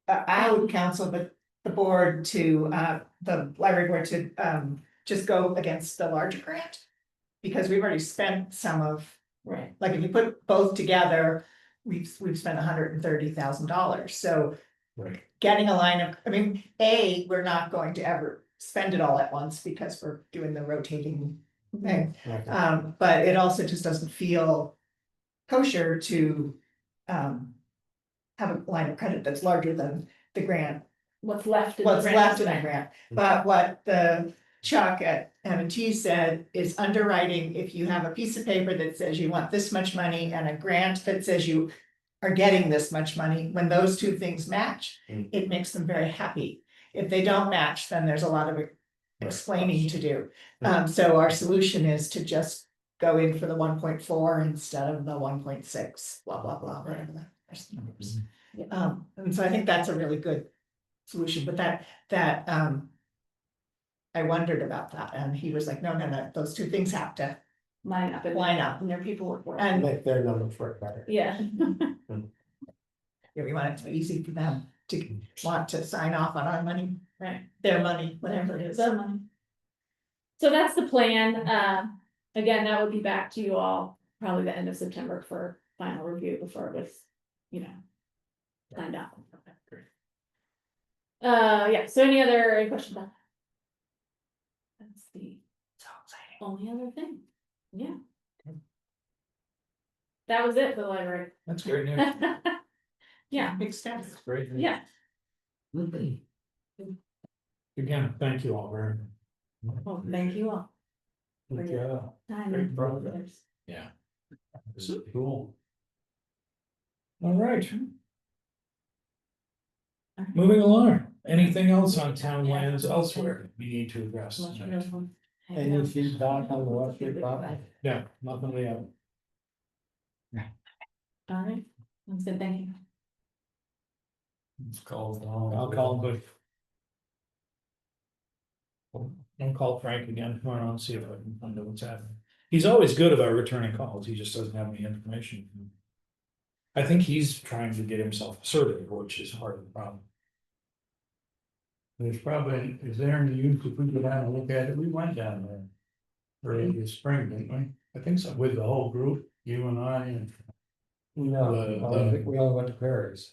I would counsel the board to, the library board to, just go against the larger grant. Because we've already spent some of, Right. like, if you put both together, we've spent $130,000, so. Right. Getting a line of, I mean, we're not going to ever spend it all at once because we're doing the rotating thing. But it also just doesn't feel kosher to have a line of credit that's larger than the grant, What's left in the what's grant. left in the grant. But what the Chuck at M&T said is underwriting, if you have a piece of paper that says you want this much money and a grant that says you are getting this much money, when those two things match, it makes them very happy. If they don't match, then there's a lot of explaining to do. So our solution is to just go in for the 1.4 instead of the 1.6, blah, blah, blah, whatever the rest of the numbers. And so I think that's a really good solution, but that I wondered about that, and he was like, no, those two things have to Line up. line up. And their paperwork. work. And Make their numbers work better. Yeah. yeah, we want it to be easy for them to want to sign off on our money, Right. their money, whatever it is. The money. So that's the plan. Again, that would be back to you all probably the end of September for final review before it was, signed out. Yeah, so any other questions on that? That's the only other thing. Yeah. That was it for the library. That's great news. Yeah, Big steps. Great. yeah. Again, thank you all very much. Well, thank you all. Good your job. Time. Great progress. Yeah. This is cool. All right. Moving along, anything else on town lands elsewhere we need to address tonight? Any feedback on the West Street property? Yeah, nothing we have. All right, that's good, thank you. It's called, I'll call him, but. I'll call Frank again tomorrow and see if I can find out what's happening. He's always good about returning calls, he just doesn't have any information. I think he's trying to get himself assertive, which is part of the problem. There's probably, is there any use if we go down and look at it? We went down there. Early this spring, didn't we? I think so. With the whole group, you and I and. No, The- I think we only went to Perry's.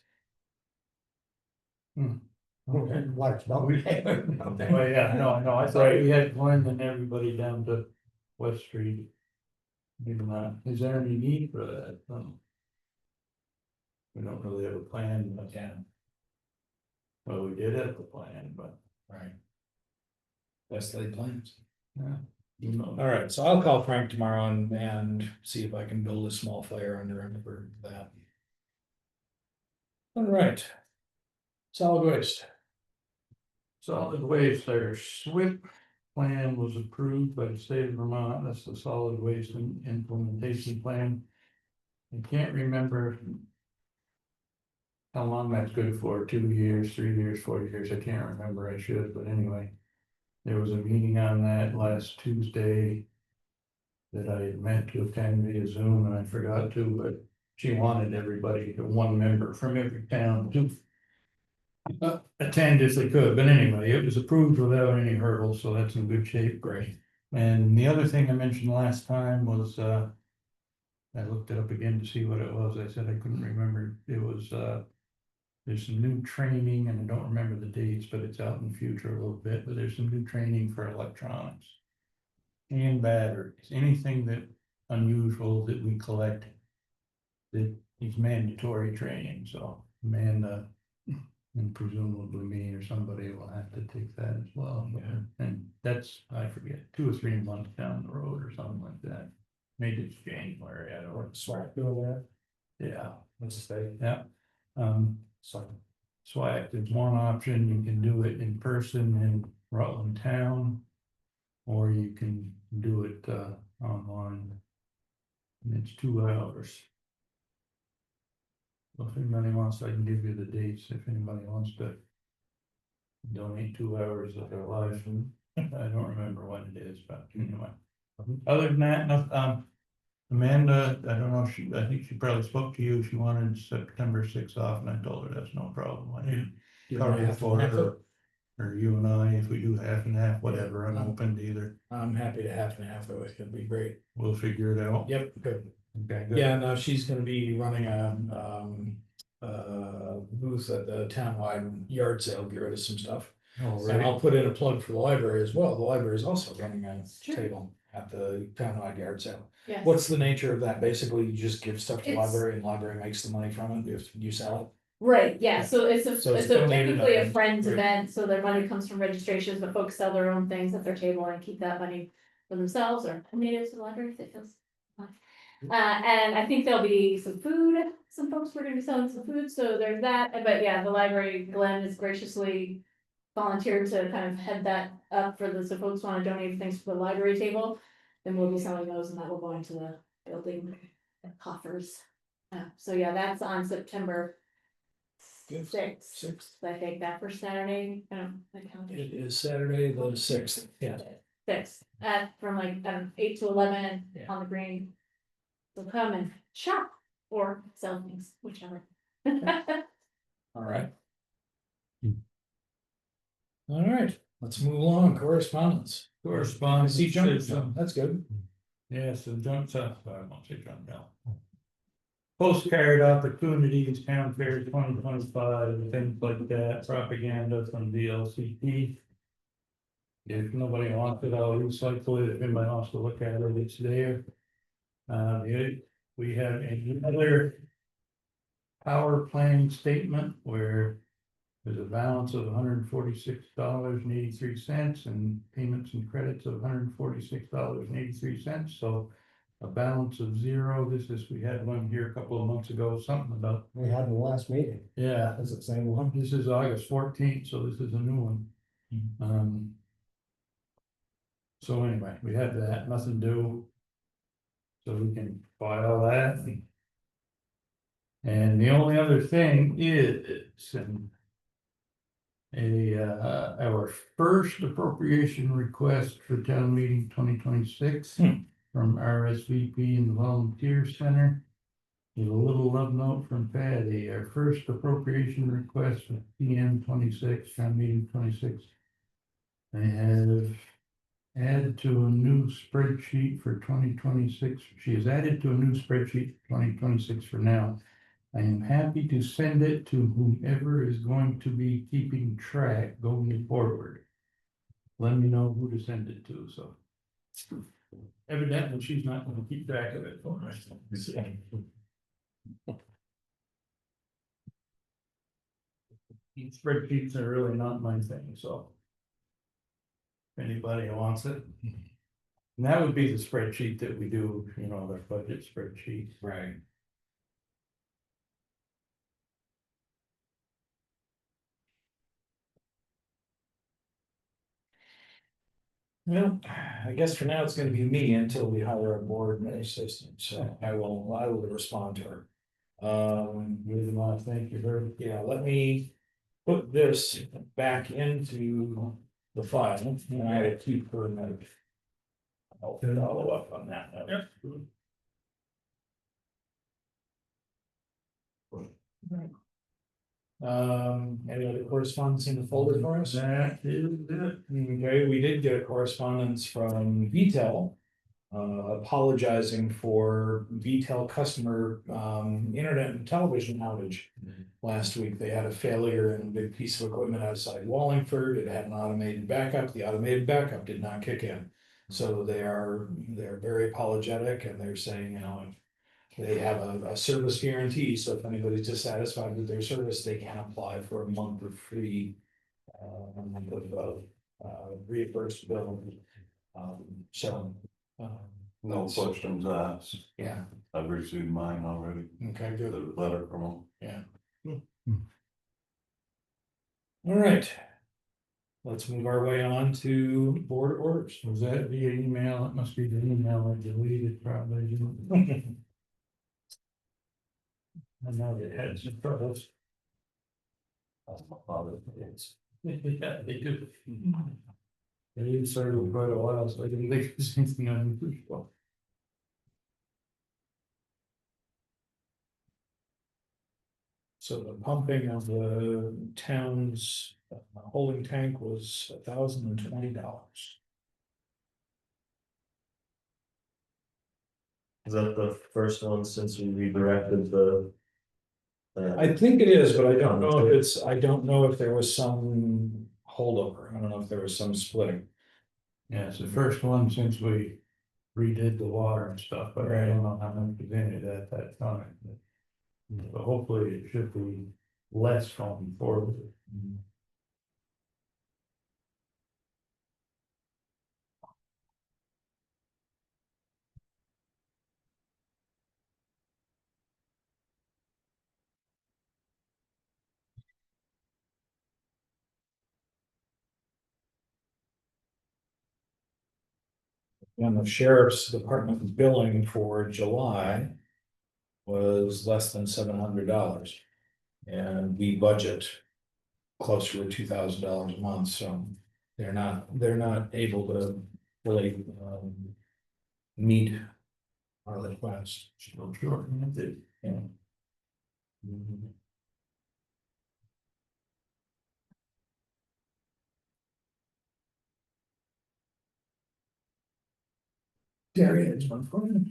Okay. Large, no. Well, yeah, no, I thought we had Glenn and everybody down to West Street. Maybe not. Is there any need for that? We don't really have a plan, but yeah. Well, we did have a plan, but. Right. Best laid plans. Yeah. You know. All right, so I'll call Frank tomorrow and see if I can build a small fire under him for that. All right. Solid waste. Solid waste, their SWIP plan was approved by the state of Vermont, that's the solid waste implementation plan. I can't remember. How long that's good for, 2 years, 3 years, 4 years, I can't remember, I should, but anyway. There was a meeting on that last Tuesday. That I had meant to attend via Zoom and I forgot to, but she wanted everybody, one member from every town to. Attend if they could, but anyway, it was approved without any hurdles, so that's in good shape. Great. And the other thing I mentioned last time was, I looked it up again to see what it was, I said I couldn't remember, it was, there's some new training, and I don't remember the dates, but it's out in the future a little bit, but there's some new training for electronics. And batteries, anything that unusual that we collect. That He's mandatory training, so Amanda and presumably me or somebody will have to take that as well. And that's, I forget, 2 or 3 months down the road or something like that. Maybe it's January, I don't know. Swag doing that, Yeah, let's stay. yeah. So, SWAC is one option, you can do it in person in Rutland Town. Or you can do it online. And it's 2 hours. So if anybody wants, I can give you the dates, if anybody wants to. Donate 2 hours of their life, and I don't remember when it is, but anyway. Other than that, Amanda, I don't know if I think she probably spoke to you, she wanted September 6th off, and I told her that's no problem. I can cover it for her. Or you and I, if we do half and half, whatever, I'm open to either. I'm happy to half and half it, it'd be great. We'll figure it out. Yep, good. Okay, good. Yeah, no, she's gonna be running a, booth at the townwide yard sale, get rid of some stuff. All And right. I'll put in a plug for the library as well, the library is also running a Sure. table at the townwide yard sale. Yes. What's the nature of that? Basically, you just give stuff to the It's- library and library makes the money from it, if you sell it? Right, yeah, so it's a, So it's it's a donated technically a items, friends right. event, so their money comes from registrations, but folks sell their own things at their table and keep that money for themselves or donate it to the library if it feels. fine. And I think there'll be some food, some folks were gonna be selling some food, so there's that, but yeah, the library, Glenn has graciously volunteered to kind of head that up for the, so folks wanna donate things for the library table, then we'll be selling those and that will go into the building coffers. So yeah, that's on September sixth, Sixth. I think that first Saturday, I don't, I count It is Saturday, the 6th, yeah. six, from like, I don't know, 8 to 11 Yeah. on the green. So come and shop or sell things, whichever. All right. All right, let's move along, correspondence. Correspondence. See junk, that's good. Yes, the junk stuff, I won't say junk now. Postcard opportunities, town fair 2025, things like that, propaganda from VLCT. If nobody wants it, I'll recycle it, if anybody wants to look at it, it's there. We have another power planning statement where there's a balance of $146.83 and payments and credits of $146.83, so a balance of 0. This is, we had one here a couple of months ago, something about, We had in the last meeting, yeah, is it the same one? this is August 14th, so this is a new one. So anyway, we have that, nothing due. So we can file that. And the only other thing is, our first appropriation request for town meeting 2026 from RSVP and the Volunteer Center. Is a little love note from Patty, our first appropriation request for PM 26, town meeting 26. I have added to a new spreadsheet for 2026. She has added to a new spreadsheet for 2026 for now. I am happy to send it to whomever is going to be keeping track going forward. Let me know who to send it to, so. Evidently, she's not gonna keep track of it for us. These spreadsheets are really not my thing, so. If anybody wants it. And that would be the spreadsheet that we do, you know, the budget spreadsheet. Right. Well, I guess for now it's gonna be me until we hire a board assistant, so I will respond to her. You're the one, thank you very. Yeah, let me put this back into the file, and I will keep her note. I'll follow up on that note. Yep. Any other correspondence in the folder for us? That is it. Okay, we did get a correspondence from VTEL. Apologizing for VTEL customer internet and television outage. Last week, they had a failure in a big piece of equipment outside Wallingford. It had an automated backup. The automated backup did not kick in. So they're very apologetic and they're saying, you know, they have a service guarantee, so if anybody's dissatisfied with their service, they can apply for a month of free. A month of reimbursed bill. So. No questions asked. Yeah, I've received mine already, okay, the good, letter from them. yeah. All right. Let's move our way on to board orders. Was that via email? It must be the email I deleted probably. I know they had some troubles. That's my father's kids. Yeah, they do. They started quite a while, so I didn't think there's anything unusual. So the pumping of the town's holding tank was $1,020. Is that the first one since we redirected the? I think it is, but I don't know if it's, I don't know if there was some holdover. I don't know if there was some splitting. Yeah, it's the first one since we redid the water and stuff, but I don't know how much was in it at that time. But hopefully it should be less going forward. And the sheriff's department billing for July was less than $700. And we budget closer to $2,000 a month, so they're not able to really meet our request. Still short, isn't it? Yeah. There it is, one for you.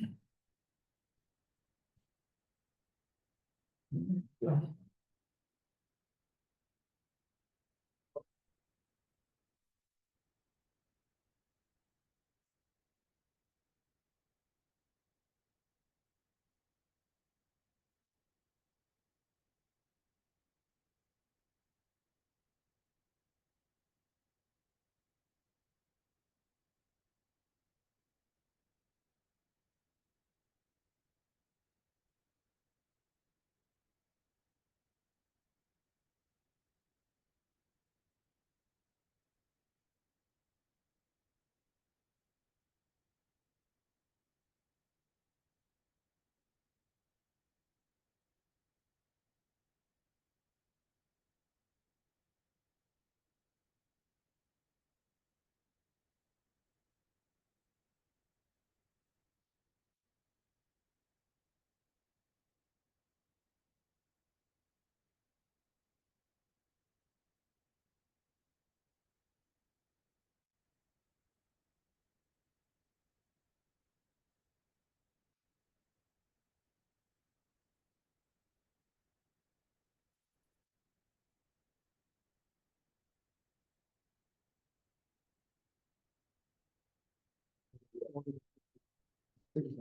Get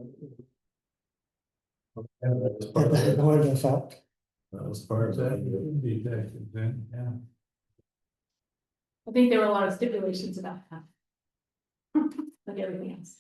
that going in effect. That was part of That it. would be effective then, yeah. I think there were a lot of stipulations about that. Like everything else.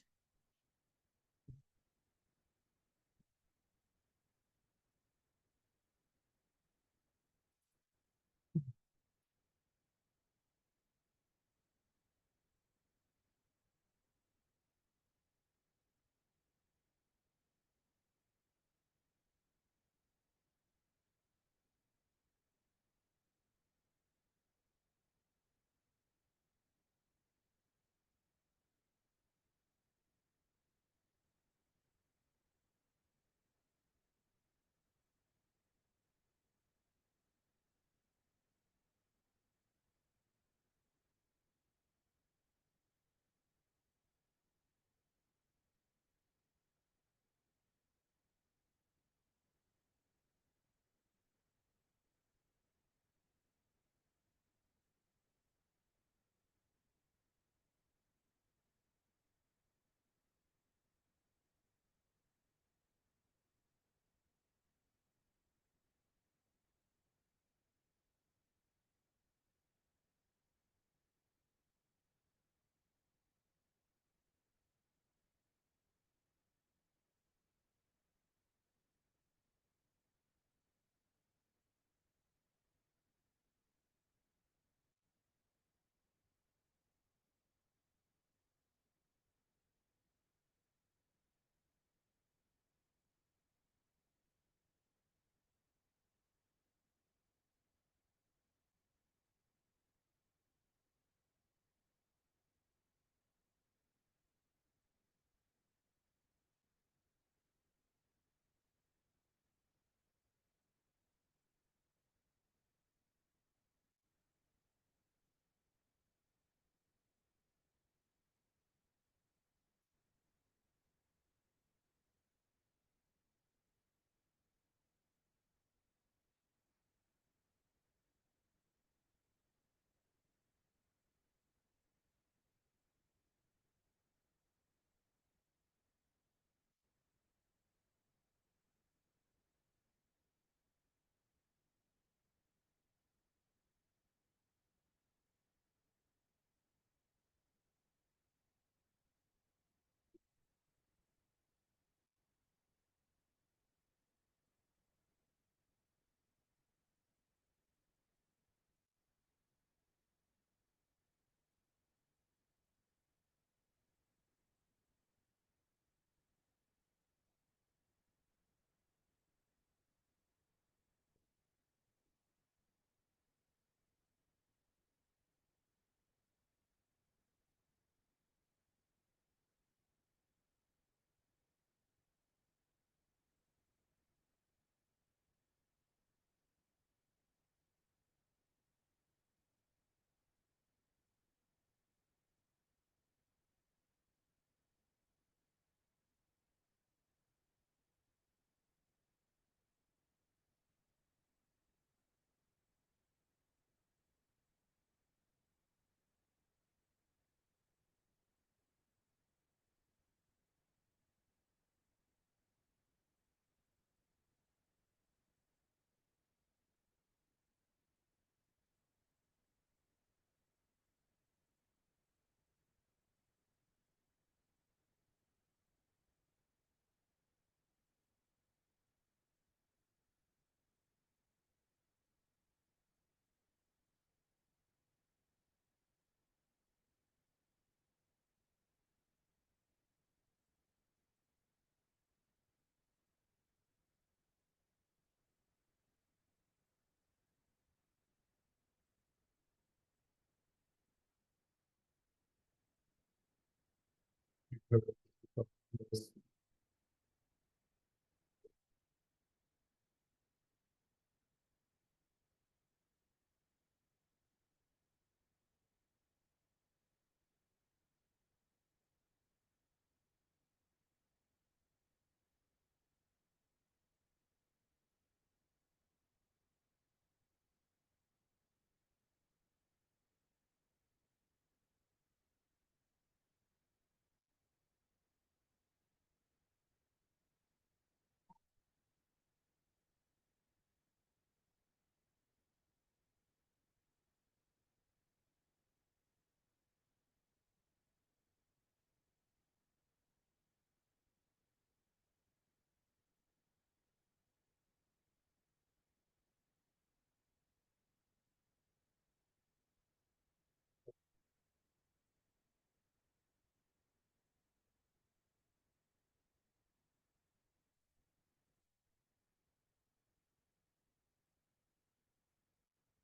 How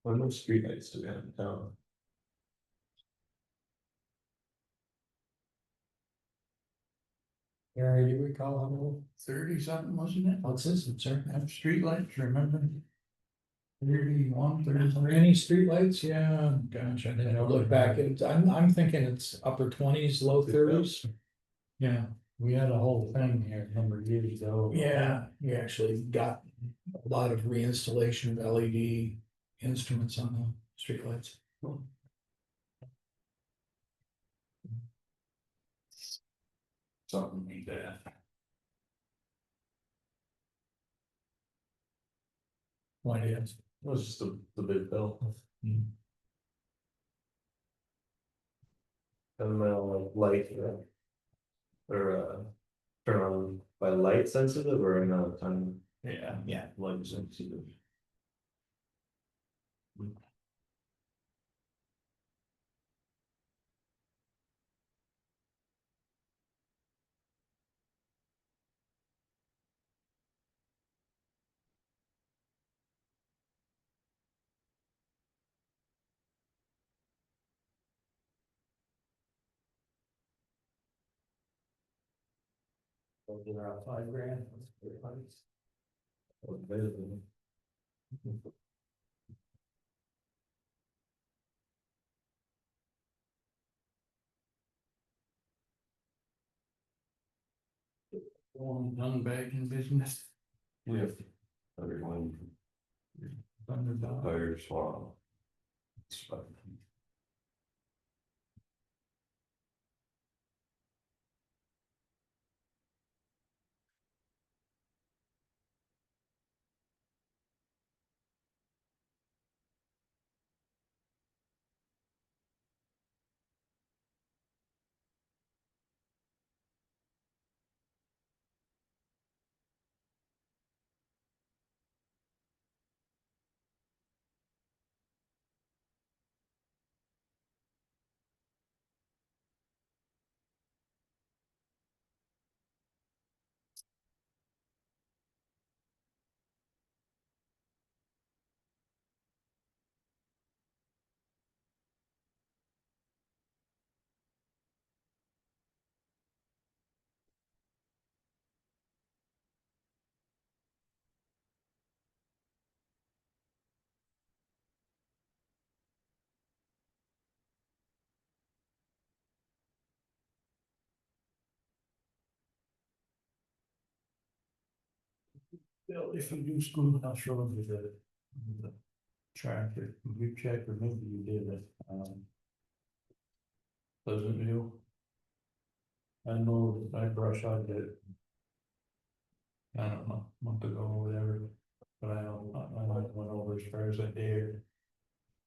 many streetlights do we have in town? Gary, do you recall how many? 30 something, wasn't it? What's this, sir? Have streetlights, remember? 31, 33. Any streetlights? Yeah, gosh, I didn't look back, I'm thinking it's upper twenties, low thirties. Yeah, we had a whole thing here a number of years ago. Yeah, we actually got a lot of reinstallation of LED instruments on the streetlights. Something like that. Why do you ask? It was just the big bill. And they'll like light, or turn on by light sensitive or another time. Yeah, light sensitive. Around $5,000. Done back in business. We have everyone $100. hire swallow. Bill, if you do schoolhouse road with the tractor, you check, or maybe you did it, Pleasant View. I know that I brush out it. I don't know, a month ago or whatever, but I don't, I went over as far as I dared.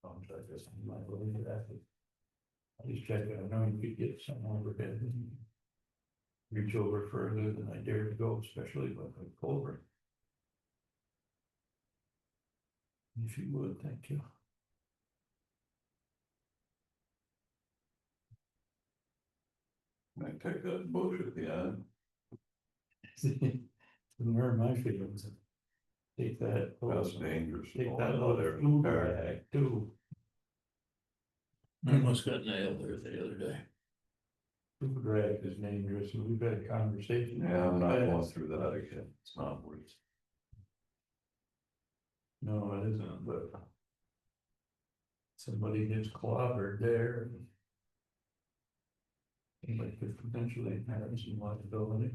I guess I might believe that. I just checked it, I know you could get some overhead and reach over further than I dared to go, especially with a culvert. If you would, thank you. I take that bullshit, yeah. Where are my feelings? Take that. That's dangerous. Take that Oh, little there. food bag too. I almost got nailed there the other day. Food rag is dangerous, and we've had a conversation. Yeah, I'm not going through that again, it's not worth it. No, it isn't, but. Somebody gets clobbered there. Somebody could potentially have some liability.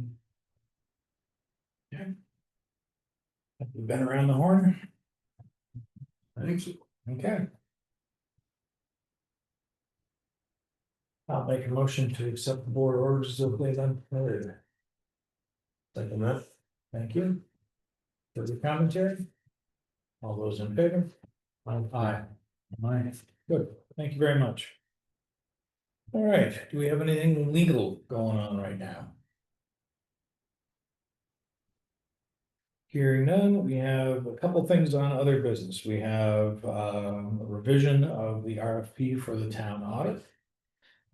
We've been around the horn, I think so. okay. I'll make a motion to accept the board orders as they then heard. Second that. Thank you. Further commentary? All those in favor? Aye. Aye. Good, thank you very much. All right, do we have anything legal going on right now? Hearing none, we have a couple things on other business. We have a revision of the RFP for the town audit.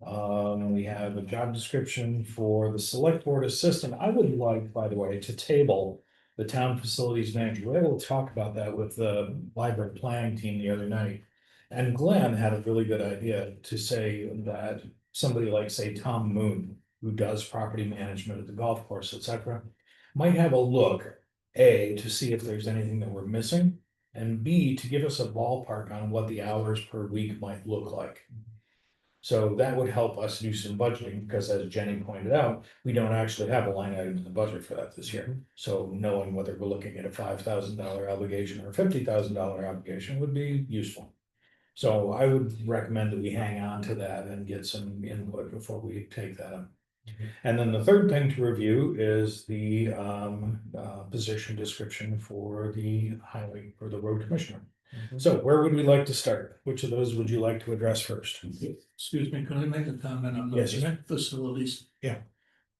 We have a job description for the select board assistant. I would like, by the way, to table the town facilities manager. We were able to talk about that with the library planning team the other night. And Glenn had a really good idea to say that somebody like, say, Tom Moon, who does property management at the golf course, etc., might have a look, A, to see if there's anything that we're missing, and B, to give us a ballpark on what the hours per week might look like. So that would help us do some budgeting, because as Jenny pointed out, we don't actually have a line item in the budget for that this year. So knowing whether we're looking at a $5,000 obligation or a $50,000 obligation would be useful. So I would recommend that we hang on to that and get some input before we take that up. And then the third thing to review is the position description for the highway, or the road commissioner. So where would we like to start? Which of those would you like to address first? Excuse me, can I make a comment on Yes, you those may. facilities? Yeah.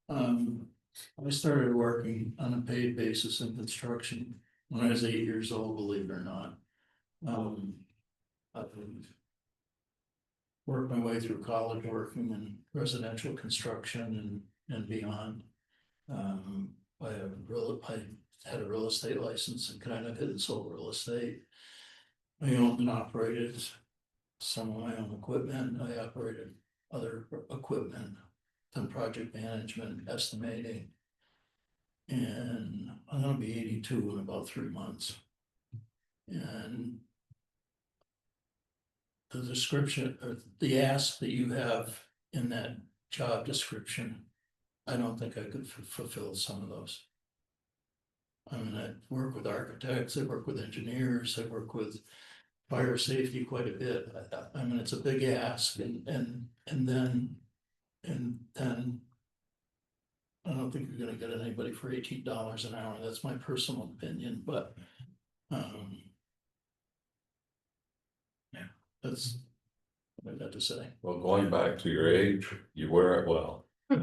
I started working on a paid basis in construction when I was 8 years old, believe it or not. I've worked my way through college, working in residential construction and beyond. I had a real estate license and kind of had sold real estate. I owned and operated some of my own equipment. I operated other equipment, done project management, estimating. And I'm gonna be 82 in about 3 months. And the description, or the ask that you have in that job description, I don't think I could fulfill some of those. I mean, I work with architects, I work with engineers, I work with fire safety quite a bit. I mean, it's a big ask, and then I don't think you're gonna get anybody for $18 an hour. That's my personal opinion, but yeah, that's what I got to say. Well, going back to your age, you wear it well. I've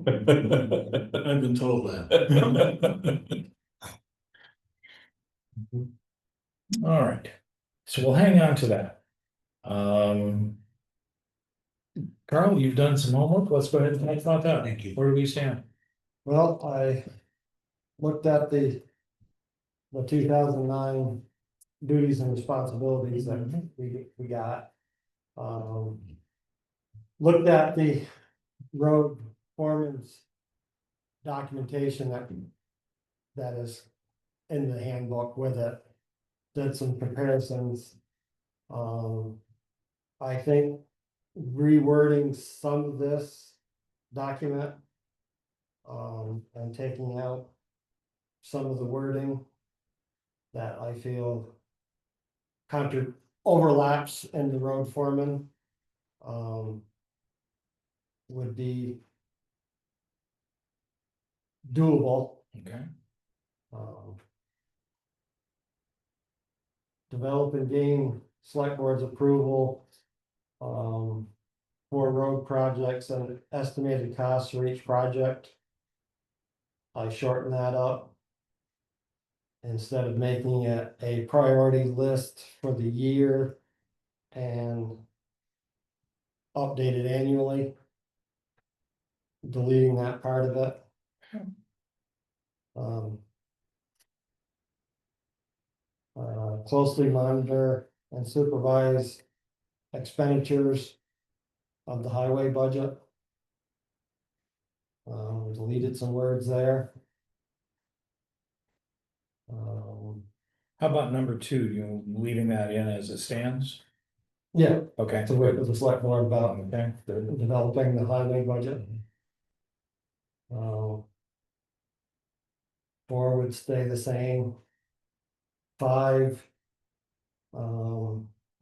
been told that. All right, so we'll hang on to that. Carl, you've done some homework. Let's go ahead and talk about that. Thank you. Where do we stand? Well, I looked at the 2009 duties and responsibilities that we got. Looked at the road foreman's documentation that is in the handbook with it. Did some comparisons. I think rewording some of this document and taking out some of the wording that I feel overlaps in the road foreman would be doable. Okay. Develop and gain select board's approval for road projects and estimated costs for each project. I shorten that up. Instead of making it a priority list for the year and updated annually. Deleting that part of it. Closely monitor and supervise expenditures of the highway budget. Deleted some words there. How about number 2, you leaving that in as it stands? Yeah, Okay. to work with the select board about Okay, good. developing the highway budget. 4 would stay the same. 5.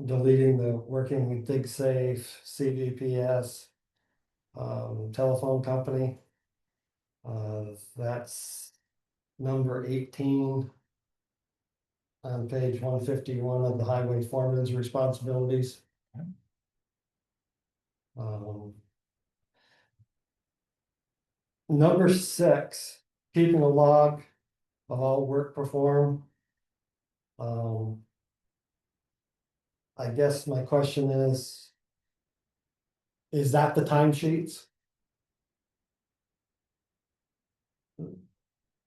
Deleting the working with Dig Safe, CVPS. Telephone company. That's number 18. On page 151 of the highway foreman's responsibilities. Number 6, keeping a log of all work performed. I guess my question is that the timesheets?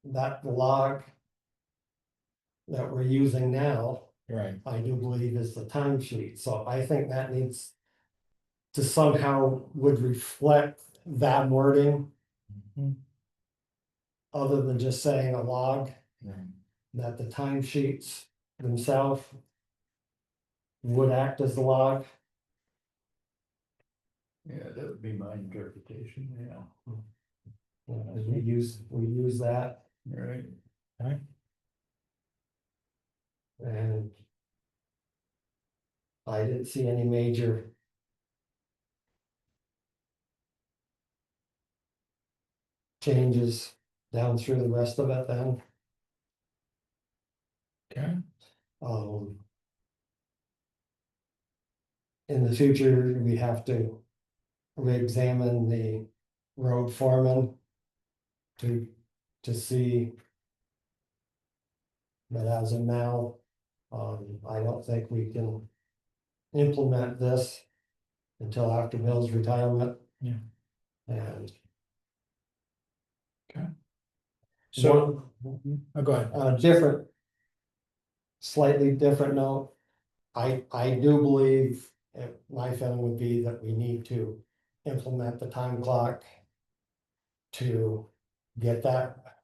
That the log that we're using now, Right. I do believe is the timesheet, so I think that needs to somehow would reflect that wording, Mhm. other than just saying a log, Right. that the timesheets themselves would act as the log. Yeah, that would be my interpretation, yeah. We use that, Right. and I didn't see any major changes down through the rest of it then. Okay. In the future, we have to re-examine the road foreman to see. But as of now, I don't think we can implement this until after Bill's retirement. Yeah. And So, go ahead. different, slightly different note. I do believe, my feeling would be that we need to implement the time clock to get that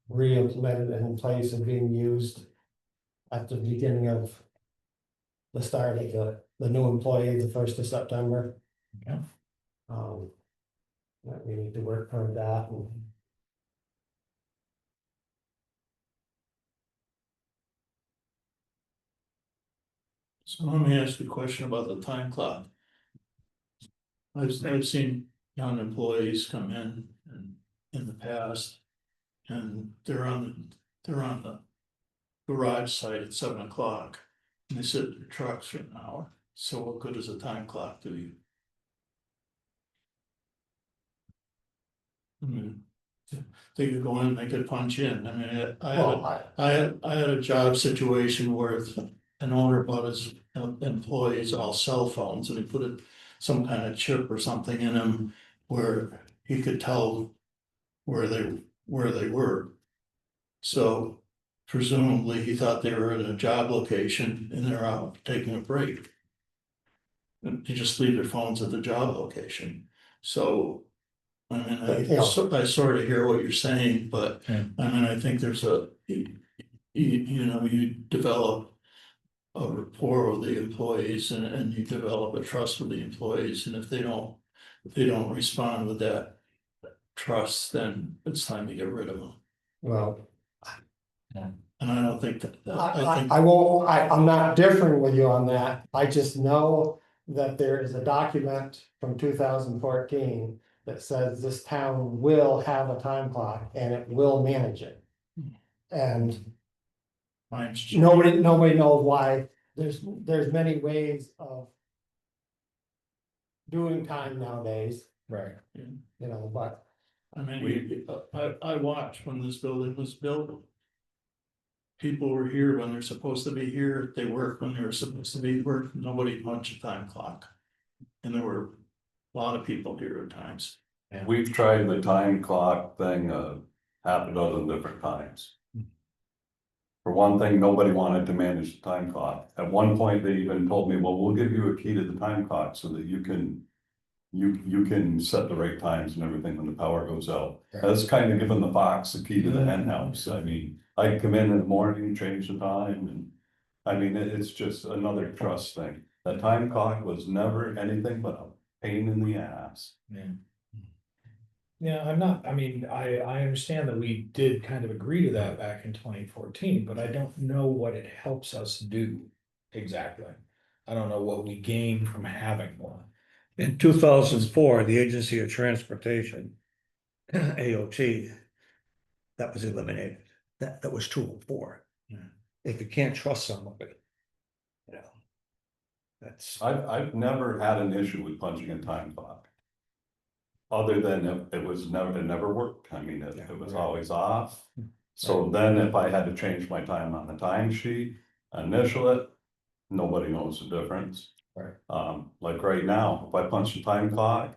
re-implemented and in place and being used at the beginning of the start of the new employee, the 1st of September. Okay. That we need to work toward that. And So let me ask you a question about the time clock. I've seen young employees come in the past. And they're on the garage site at 7 o'clock. And they sit in their trucks for an hour. So what good is a time clock do you? I mean, they could go in, they could punch in. I mean, I had a job situation where an owner bought his employees all cell phones and he put some kind of chip or something in them where he could tell where they were. So presumably he thought they were at a job location and they're out taking a break. And they just leave their phones at the job location. So, I mean, I sort of hear what you're saying, but Yeah. I mean, I think there's you develop a rapport with the employees and you develop a trust with the employees. And if they don't respond with that trust, then it's time to get rid of them. well, And I don't think that, I'm not differing with you on that. I just know that there is a document from 2014 that says this town will have a time clock and it will manage it. And nobody knows why. There's many ways of doing time nowadays, Right. but I mean, I watched when this building was built. People were here when they're supposed to be here, they worked when they were supposed to be work, nobody punched a time clock. And there were a lot of people here at times. We've tried the time clock thing half a dozen different times. For one thing, nobody wanted to manage the time clock. At one point, they even told me, well, we'll give you a key to the time clock so that you can you can set the right times and everything when the power goes out. That's kind of giving the fox the key to the hen house. I mean, I can come in the morning, change the time, and I mean, it's just another trust thing. The time clock was never anything but a pain in the ass. Yeah. Yeah, I'm not, I mean, I understand that we did kind of agree to that back in 2014, but I don't know what it helps us do exactly. I don't know what we gain from having one. In 2004, the Agency of Transportation, AOT, that was eliminated. That was 204. Yeah. If you can't trust somebody, you know, that's. I've never had an issue with punching a time clock. Other than it never worked. I mean, it was always off. So then if I had to change my time on the timesheet, initial it, nobody knows the difference. Right. Like right now, if I punch the time clock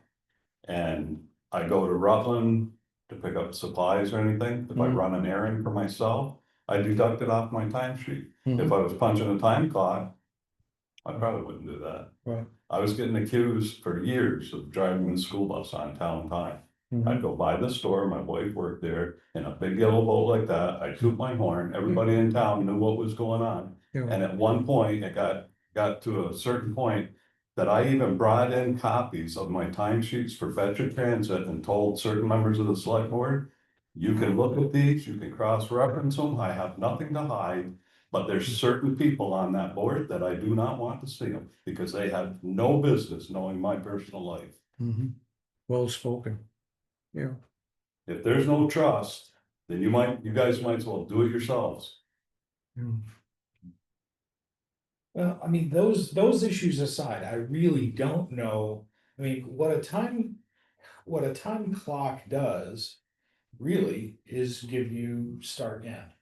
and I go to Rutland to pick up supplies or anything, if I run an errand for myself, I deduct it off my timesheet. If I was punching a time clock, I probably wouldn't do that. Right. I was getting accused for years of driving the school bus on town time. I'd go by the store, my wife worked there, in a big yellow boat like that, I'd toot my horn, everybody in town knew what was going on. And at one point, it got to a certain point that I even brought in copies of my timesheets for Fetcher Transit and told certain members of the select board, you can look at these, you can cross-reference them, I have nothing to hide. But there's certain people on that board that I do not want to see them because they have no business knowing my personal life. Well spoken. Yeah. If there's no trust, then you guys might as well do it yourselves. Well, I mean, those issues aside, I really don't know, I mean, what a time clock does. Really is give you start and end.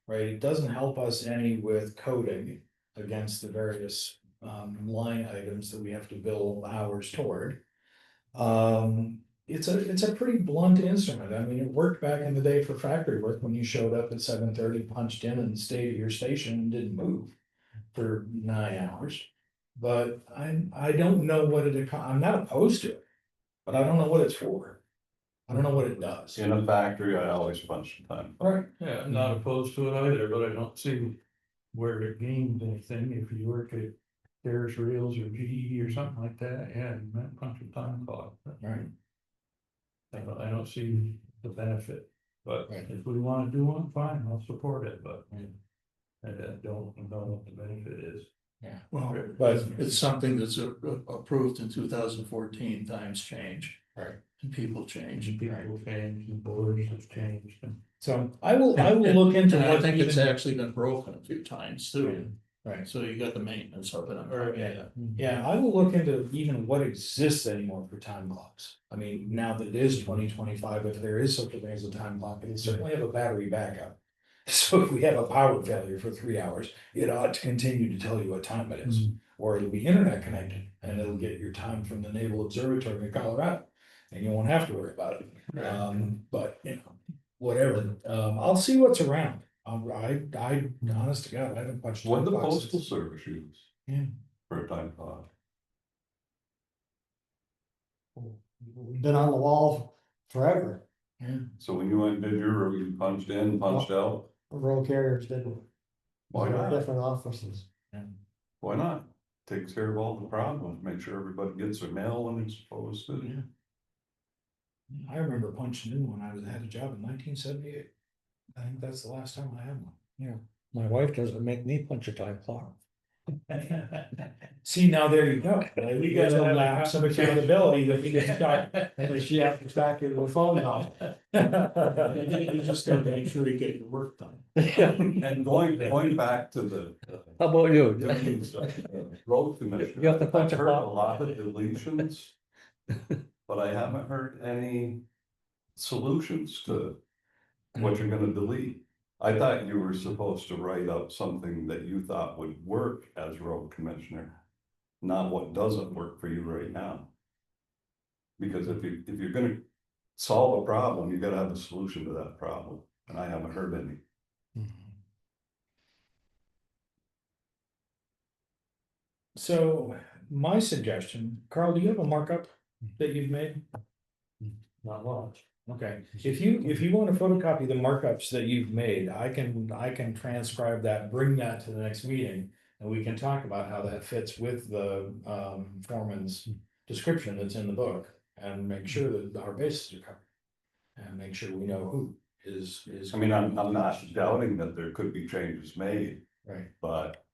Right, it doesn't help us any with coding against the various line items that we have to bill hours toward. It's a pretty blunt instrument. I mean, it worked back in the day for factory work when you showed up at 7:30, punched in and stayed at your station and didn't move for 9 hours. But I don't know what I'm not opposed to it, but I don't know what it's for. I don't know what it does. In a factory, I always punch the time. Right. Yeah, I'm not opposed to it either, but I don't see where it gains anything if you work at Ferris Reels or GE or something like that, yeah, you might punch a time clock. Right. I don't see the benefit, but Right. if we wanna do one, fine, I'll support it, but I don't know what the benefit is. Yeah. Well, but it's something that's approved in 2014, times change. Right. And people change. And people change, and boards have changed, and So I will look into And I what think it's even- actually been broken a few times too. Right. So you got the maintenance of it. Yeah, I will look into even what exists anymore for time clocks. I mean, now that it is 2025, if there is such a thing as a time clock, it certainly have a battery backup. So if we have a power failure for 3 hours, it ought to continue to tell you what time it is. Or it'll be internet connected and it'll get your time from the Naval Observatory in Colorado. And you won't have to worry about it. But you know, whatever, I'll see what's around. I honest to God, I haven't punched. What the time clocks postal since- service use? Yeah. For a time clock. Been on the wall forever. Yeah. So when you went and did your, you punched in, punched out, Road carriers did. why not? Different offices. Why not? Takes care of all the problems, make sure everybody gets their mail when it's supposed to. Yeah. I remember punching in when I had a job in 1978. I think that's the last time I had one. Yeah, my wife doesn't make me punch a time clock. See, now there you go. We There's gotta a have a lapse of accountability that we can start. And she has to back into the phone now. You just gotta make sure you get your work done. And going back to the. How about you? Road commissioner. You have to punch I've a heard a clock. lot of deletions. But I haven't heard any solutions to what you're gonna delete. I thought you were supposed to write up something that you thought would work as road commissioner, not what doesn't work for you right now. Because if you're gonna solve a problem, you gotta have a solution to that problem, and I haven't heard any. So my suggestion, Carl, do you have a markup that you've made? Not much. Okay, if you want to photocopy the markups that you've made, I can transcribe that, bring that to the next meeting. And we can talk about how that fits with the foreman's description that's in the book and make sure that our bases are covered. And make sure we know who is. I mean, I'm not doubting that there could be changes made, Right, but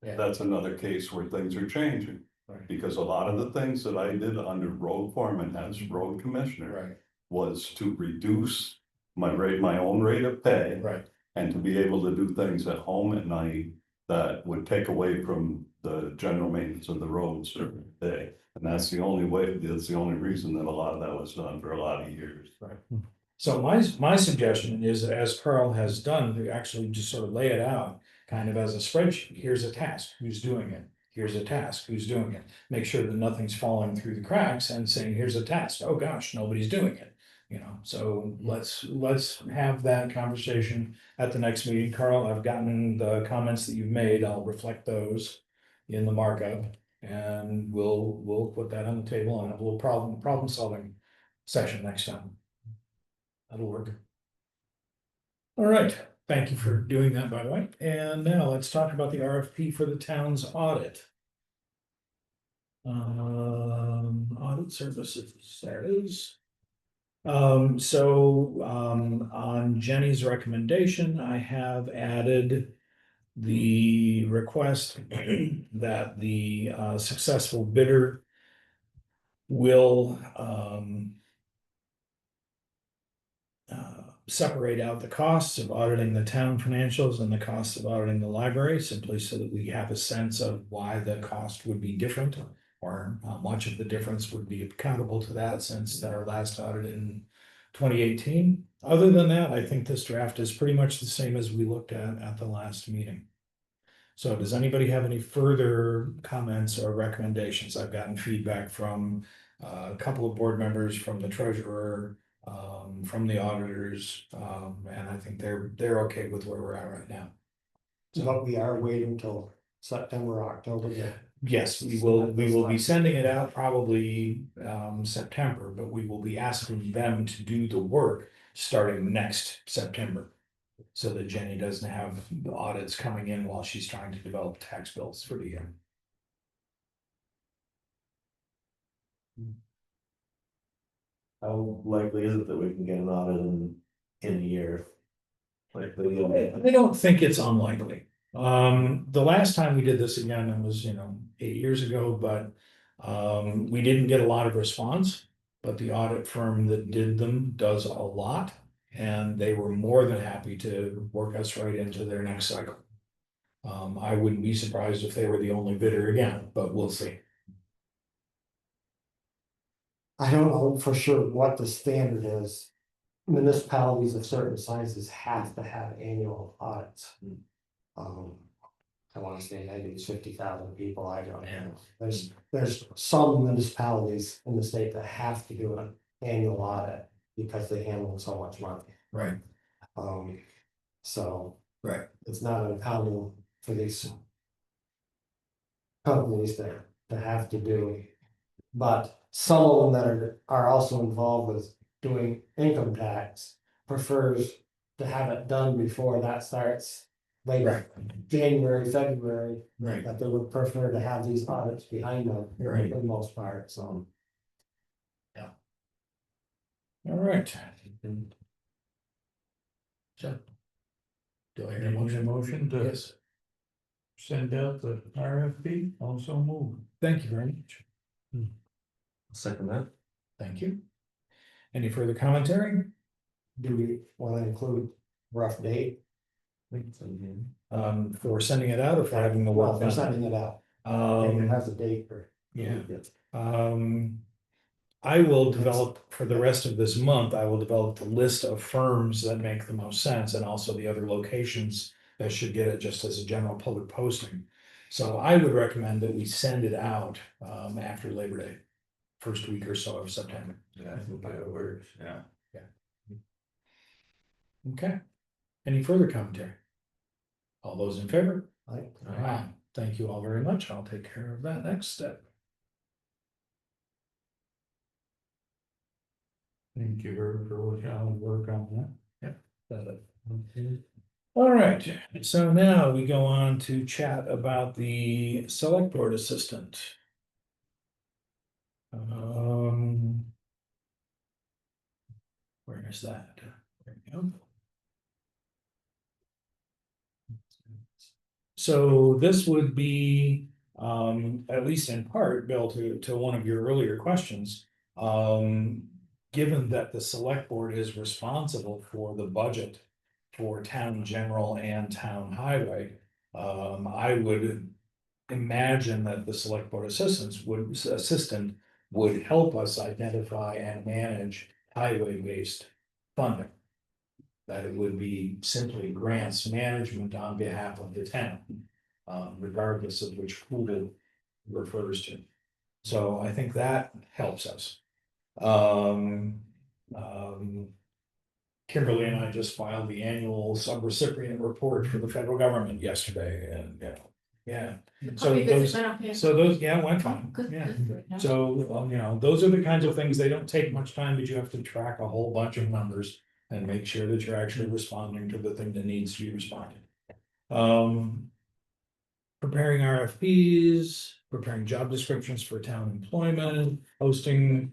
yeah, that's another case where things are changing. right, Because a lot of the things that I did under road foreman as road commissioner right, was to reduce my own rate of pay. right. And to be able to do things at home at night that would take away from the general maintenance of the roads during the day. And that's the only reason that a lot of that was done for a lot of years. So my suggestion is, as Carl has done, to actually just sort of lay it out, kind of as a spreadsheet. Here's a task, who's doing it? Here's a task, who's doing it? Make sure that nothing's falling through the cracks and saying, here's a task, oh gosh, nobody's doing it. You know, so let's have that conversation at the next meeting. Carl, I've gotten the comments that you've made, I'll reflect those in the markup. And we'll put that on the table and a little problem solving session next time. That'll work. All right, thank you for doing that, by the way. And now let's talk about the RFP for the town's audit. Audit services, there it is. On Jenny's recommendation, I have added the request that the successful bidder will separate out the costs of auditing the town financials and the costs of auditing the library, simply so that we have a sense of why the cost would be different, or how much of the difference would be accountable to that, since our last audit in 2018. Other than that, I think this draft is pretty much the same as we looked at the last meeting. So does anybody have any further comments or recommendations? I've gotten feedback from a couple of board members, from the treasurer, from the auditors, and I think they're okay with where we're at right now. But we are waiting till September, October. Yes, we will be sending it out probably September, but we will be asking them to do the work starting next September. So that Jenny doesn't have the audits coming in while she's trying to develop tax bills for the year. How likely is it that we can get an audit in a year? Like, I don't think it's unlikely. The last time we did this again, it was, 8 years ago, but we didn't get a lot of response. But the audit firm that did them does a lot, and they were more than happy to work us right into their next cycle. I wouldn't be surprised if they were the only bidder again, but we'll see. I don't know for sure what the standard is. Municipalities of certain sizes have to have annual audits. I wanna say maybe it's 50,000 people, I don't know. There's some municipalities in the state that have to do an annual audit because they handle so much money. Right. So. Right. It's not uncommon for these companies to have to do. But some of them that are also involved with doing income tax prefers to have it done before that starts. Like January, February, Right. that they would prefer to have these audits behind them Right. for the most part, so. All right. So. Do I hear a Need a motion? motion to Yes, send out the RFP, also move. thank you very much. Second that. Thank you. Any further commentary? Do we wanna include rough date? For sending it out or for having the Well, work for done? sending it out, maybe it Um, has a date or. yeah. I will develop, for the rest of this month, I will develop the list of firms that make the most sense, and also the other locations that should get it, just as a general public posting. So I would recommend that we send it out after Labor Day, first week or so of September. Yeah, I think that works, yeah. Okay, any further commentary? All those in favor? Like, Aye. Thank you all very much. I'll take care of that next step. Thank you for what y'all work on that. All right, so now we go on to chat about the select board assistant. Where is that? There we go. So this would be, at least in part, Bill, to one of your earlier questions. Given that the select board is responsible for the budget for town general and town highway, I would imagine that the select board assistant would help us identify and manage highway-based funding. That it would be simply grants management on behalf of the town, regardless of which pool it refers to. So I think that helps us. Kimberly and I just filed the annual subrecipient report for the federal government yesterday, and, yeah. So those, yeah, went fine, yeah. So, those are the kinds of things, they don't take much time, but you have to track a whole bunch of numbers and make sure that you're actually responding to the thing that needs to be responded. Preparing RFPs, preparing job descriptions for town employment, posting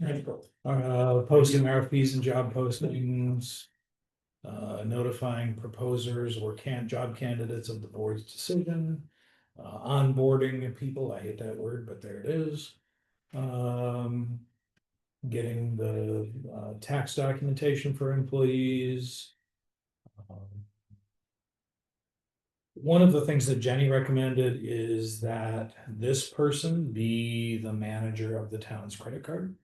RFPs and job postings. Notifying proposers or job candidates of the board's decision. Onboarding people, I hate that word, but there it is. Getting the tax documentation for employees. One of the things that Jenny recommended is that this person be the manager of the town's credit card.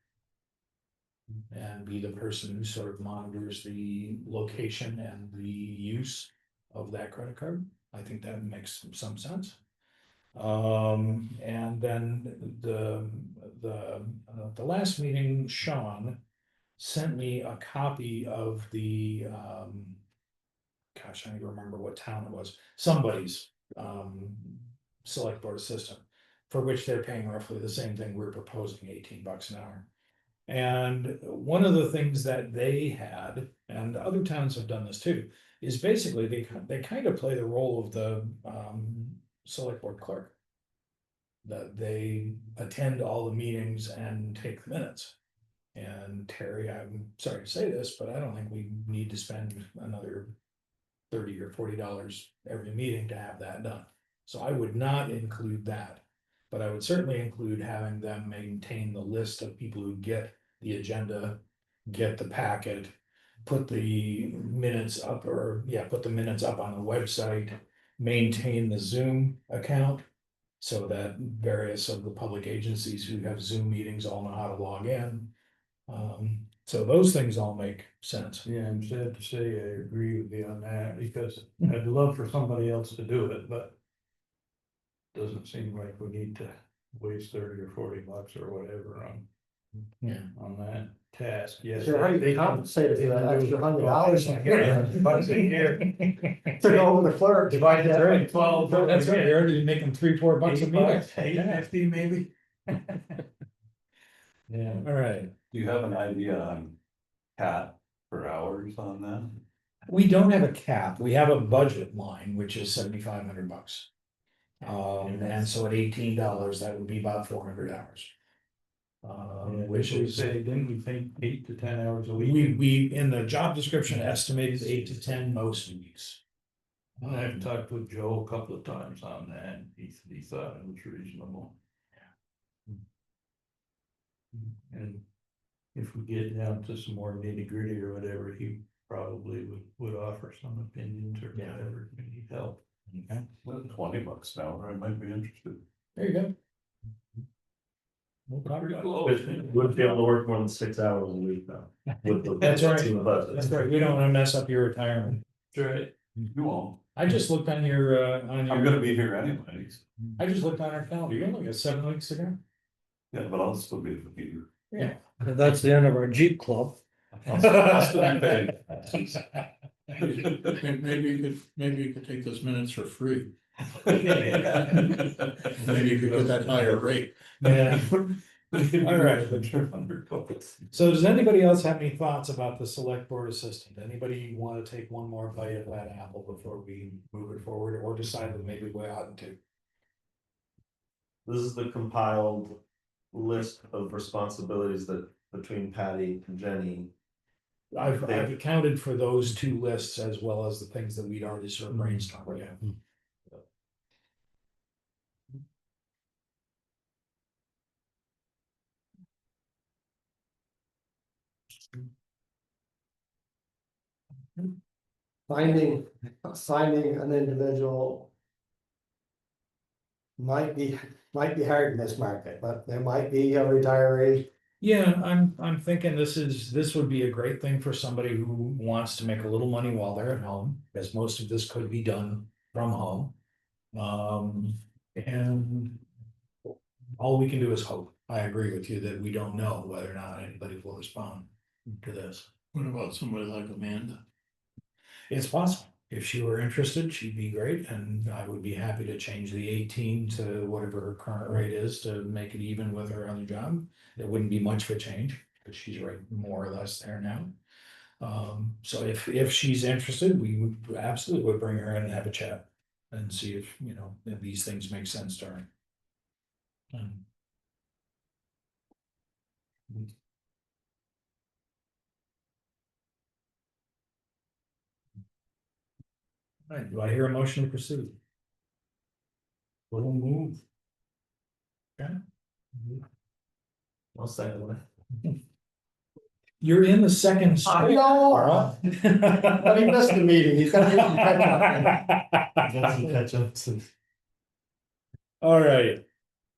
And be the person who sort of monitors the location and the use of that credit card. I think that makes some sense. And then the last meeting, Sean sent me a copy of the gosh, I don't remember what town it was, somebody's select board assistant, for which they're paying roughly the same thing we're proposing, $18 an hour. And one of the things that they had, and other towns have done this too, is basically they kind of play the role of the select board clerk. That they attend all the meetings and take the minutes. And Terry, I'm sorry to say this, but I don't think we need to spend another $30 or $40 every meeting to have that done. So I would not include that. But I would certainly include having them maintain the list of people who get the agenda, get the packet, put the minutes up, put the minutes up on the website, maintain the Zoom account so that various of the public agencies who have Zoom meetings all know how to log in. So those things all make sense. Yeah, I'm sad to say I agree with you on that, because I'd love for somebody else to do it, but. Doesn't seem like we need to waste 30 or 40 bucks or whatever on that task. Yes. Sure, how do you compensate for that extra $100? Bucks a year. To go with the clerk. Divide it by 12. That's right, they're already making $3-4 a meeting. $8.50 maybe. Yeah. All right. Do you have an idea on cap per hours on that? We don't have a cap, we have a budget line, which is $7,500. And so at $18, that would be about 400 hours. Which is, didn't we think 8 to 10 hours a week? we in the job description estimated 8 to 10 most weeks. I've talked with Joe a couple of times on that, and he thought it was reasonable. And if we get down to some more nitty gritty or whatever, he probably would offer some opinions or whatever, if we need help. Okay. Well, $20 an hour, I might be interested. There you go. We'll talk about it. Wouldn't be able to work more than 6 hours a week though. With the That's right. in the budget. That's right, we don't want to mess up your retirement. That's right. You won't. I just looked on your I'm gonna be here anyways. I just looked on our calendar, you only got 7 weeks to go. Yeah, but I'll still be here. Yeah. That's the end of our Jeep club. I'll still be paid. Maybe you could take those minutes for free. Maybe you could get that higher rate. Yeah. All right. right. So does anybody else have any thoughts about the select board assistant? Anybody want to take one more bite of that apple before we move it forward or decide that maybe we oughtn't to? This is the compiled list of responsibilities that between Patty and Jenny. I've accounted for those two lists as well as the things that we'd already sort of brainstormed, yeah. Finding an individual. Might be hard in this market, but there might be a retiree. Yeah, I'm thinking this would be a great thing for somebody who wants to make a little money while they're at home, as most of this could be done from home. And all we can do is hope. I agree with you that we don't know whether or not anybody will respond to this. What about somebody like Amanda? It's possible. If she were interested, she'd be great, and I would be happy to change the 18 to whatever her current rate is to make it even with her other job. It wouldn't be much of a change, but she's right more or less there now. So if she's interested, we would absolutely would bring her in and have a chat and see if, you know, if these things make sense to her. All right, do I hear a motion to proceed? We'll move. Okay. I'll second that. You're in the second. I know. But he missed the meeting, he's got to Got some catch ups. All right.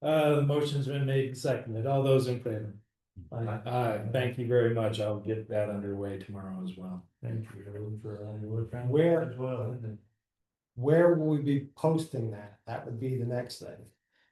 The motion's been made and seconded. All those in favor? Aye, thank you very much. I'll get that underway tomorrow as well. Thank you for all your work on Where- as well. Where will we be posting that? That would be the next thing.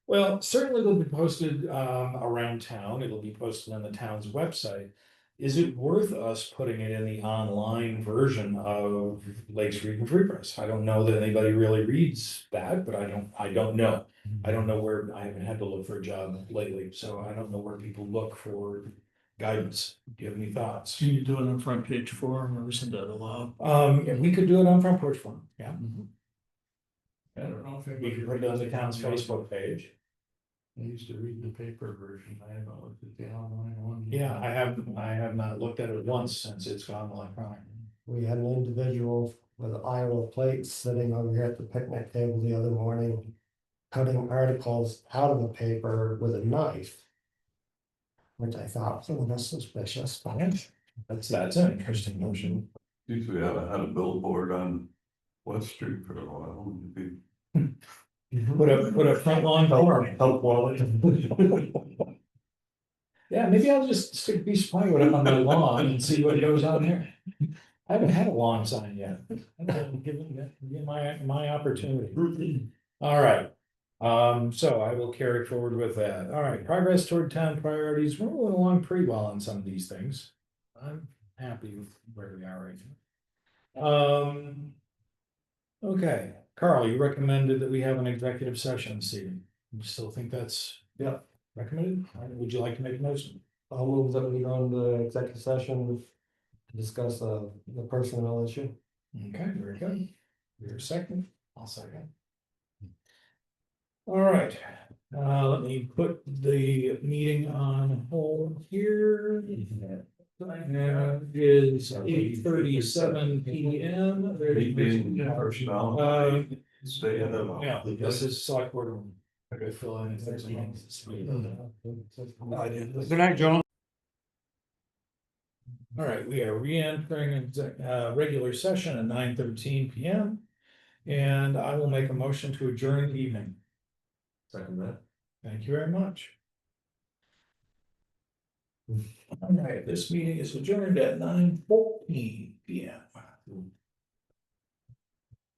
Well, certainly it'll be posted around town. It'll be posted on the town's website. Is it worth us putting it in the online version of Lakes Region Free Press? I don't know that anybody really reads that, but I don't know. I don't know where, I haven't had to look for a job lately, so I don't know where people look for guidance. Do you have any thoughts? Can you do it on front page forum or isn't that allowed? And we could do it on Front Porch Forum, yeah. I don't know if We could put it on the town's Facebook page. I used to read the paper version. I haven't looked at the online one. Yeah, I have not looked at it once since it's gone electronic. We had an individual with Iowa plates sitting over here at the picnic table the other morning. Cutting articles out of the paper with a knife. Which I thought was a little suspicious, but That's an interesting notion. Usually haven't had a billboard on West Street for a while. Maybe. Put a front lawn forum. Help wallet. Yeah, maybe I'll just stick a piece of plywood up on my lawn and see what goes on there. I haven't had a lawn sign yet. Give my opportunity. All right. So I will carry forward with that. All right, progress toward town priorities. We're moving along pretty well on some of these things. I'm happy with where we are right now. Okay, Carl, you recommended that we have an executive session this evening. You still think that's recommended? All right, would you like to make a motion? I'll move that we go into executive session to discuss the personnel issue. Okay, very good. You're a second. I'll second. All right, let me put the meeting on hold here. It is 8:37 p.m. Stay in them. Yeah, this is select board room. I gotta fill in if there's anything. Good night, John. All right, we are re-entering regular session at 9:13 p.m. And I will make a motion to adjourn the evening. Second that. Thank you very much. All right, this meeting is adjourned at 9:14 p.m.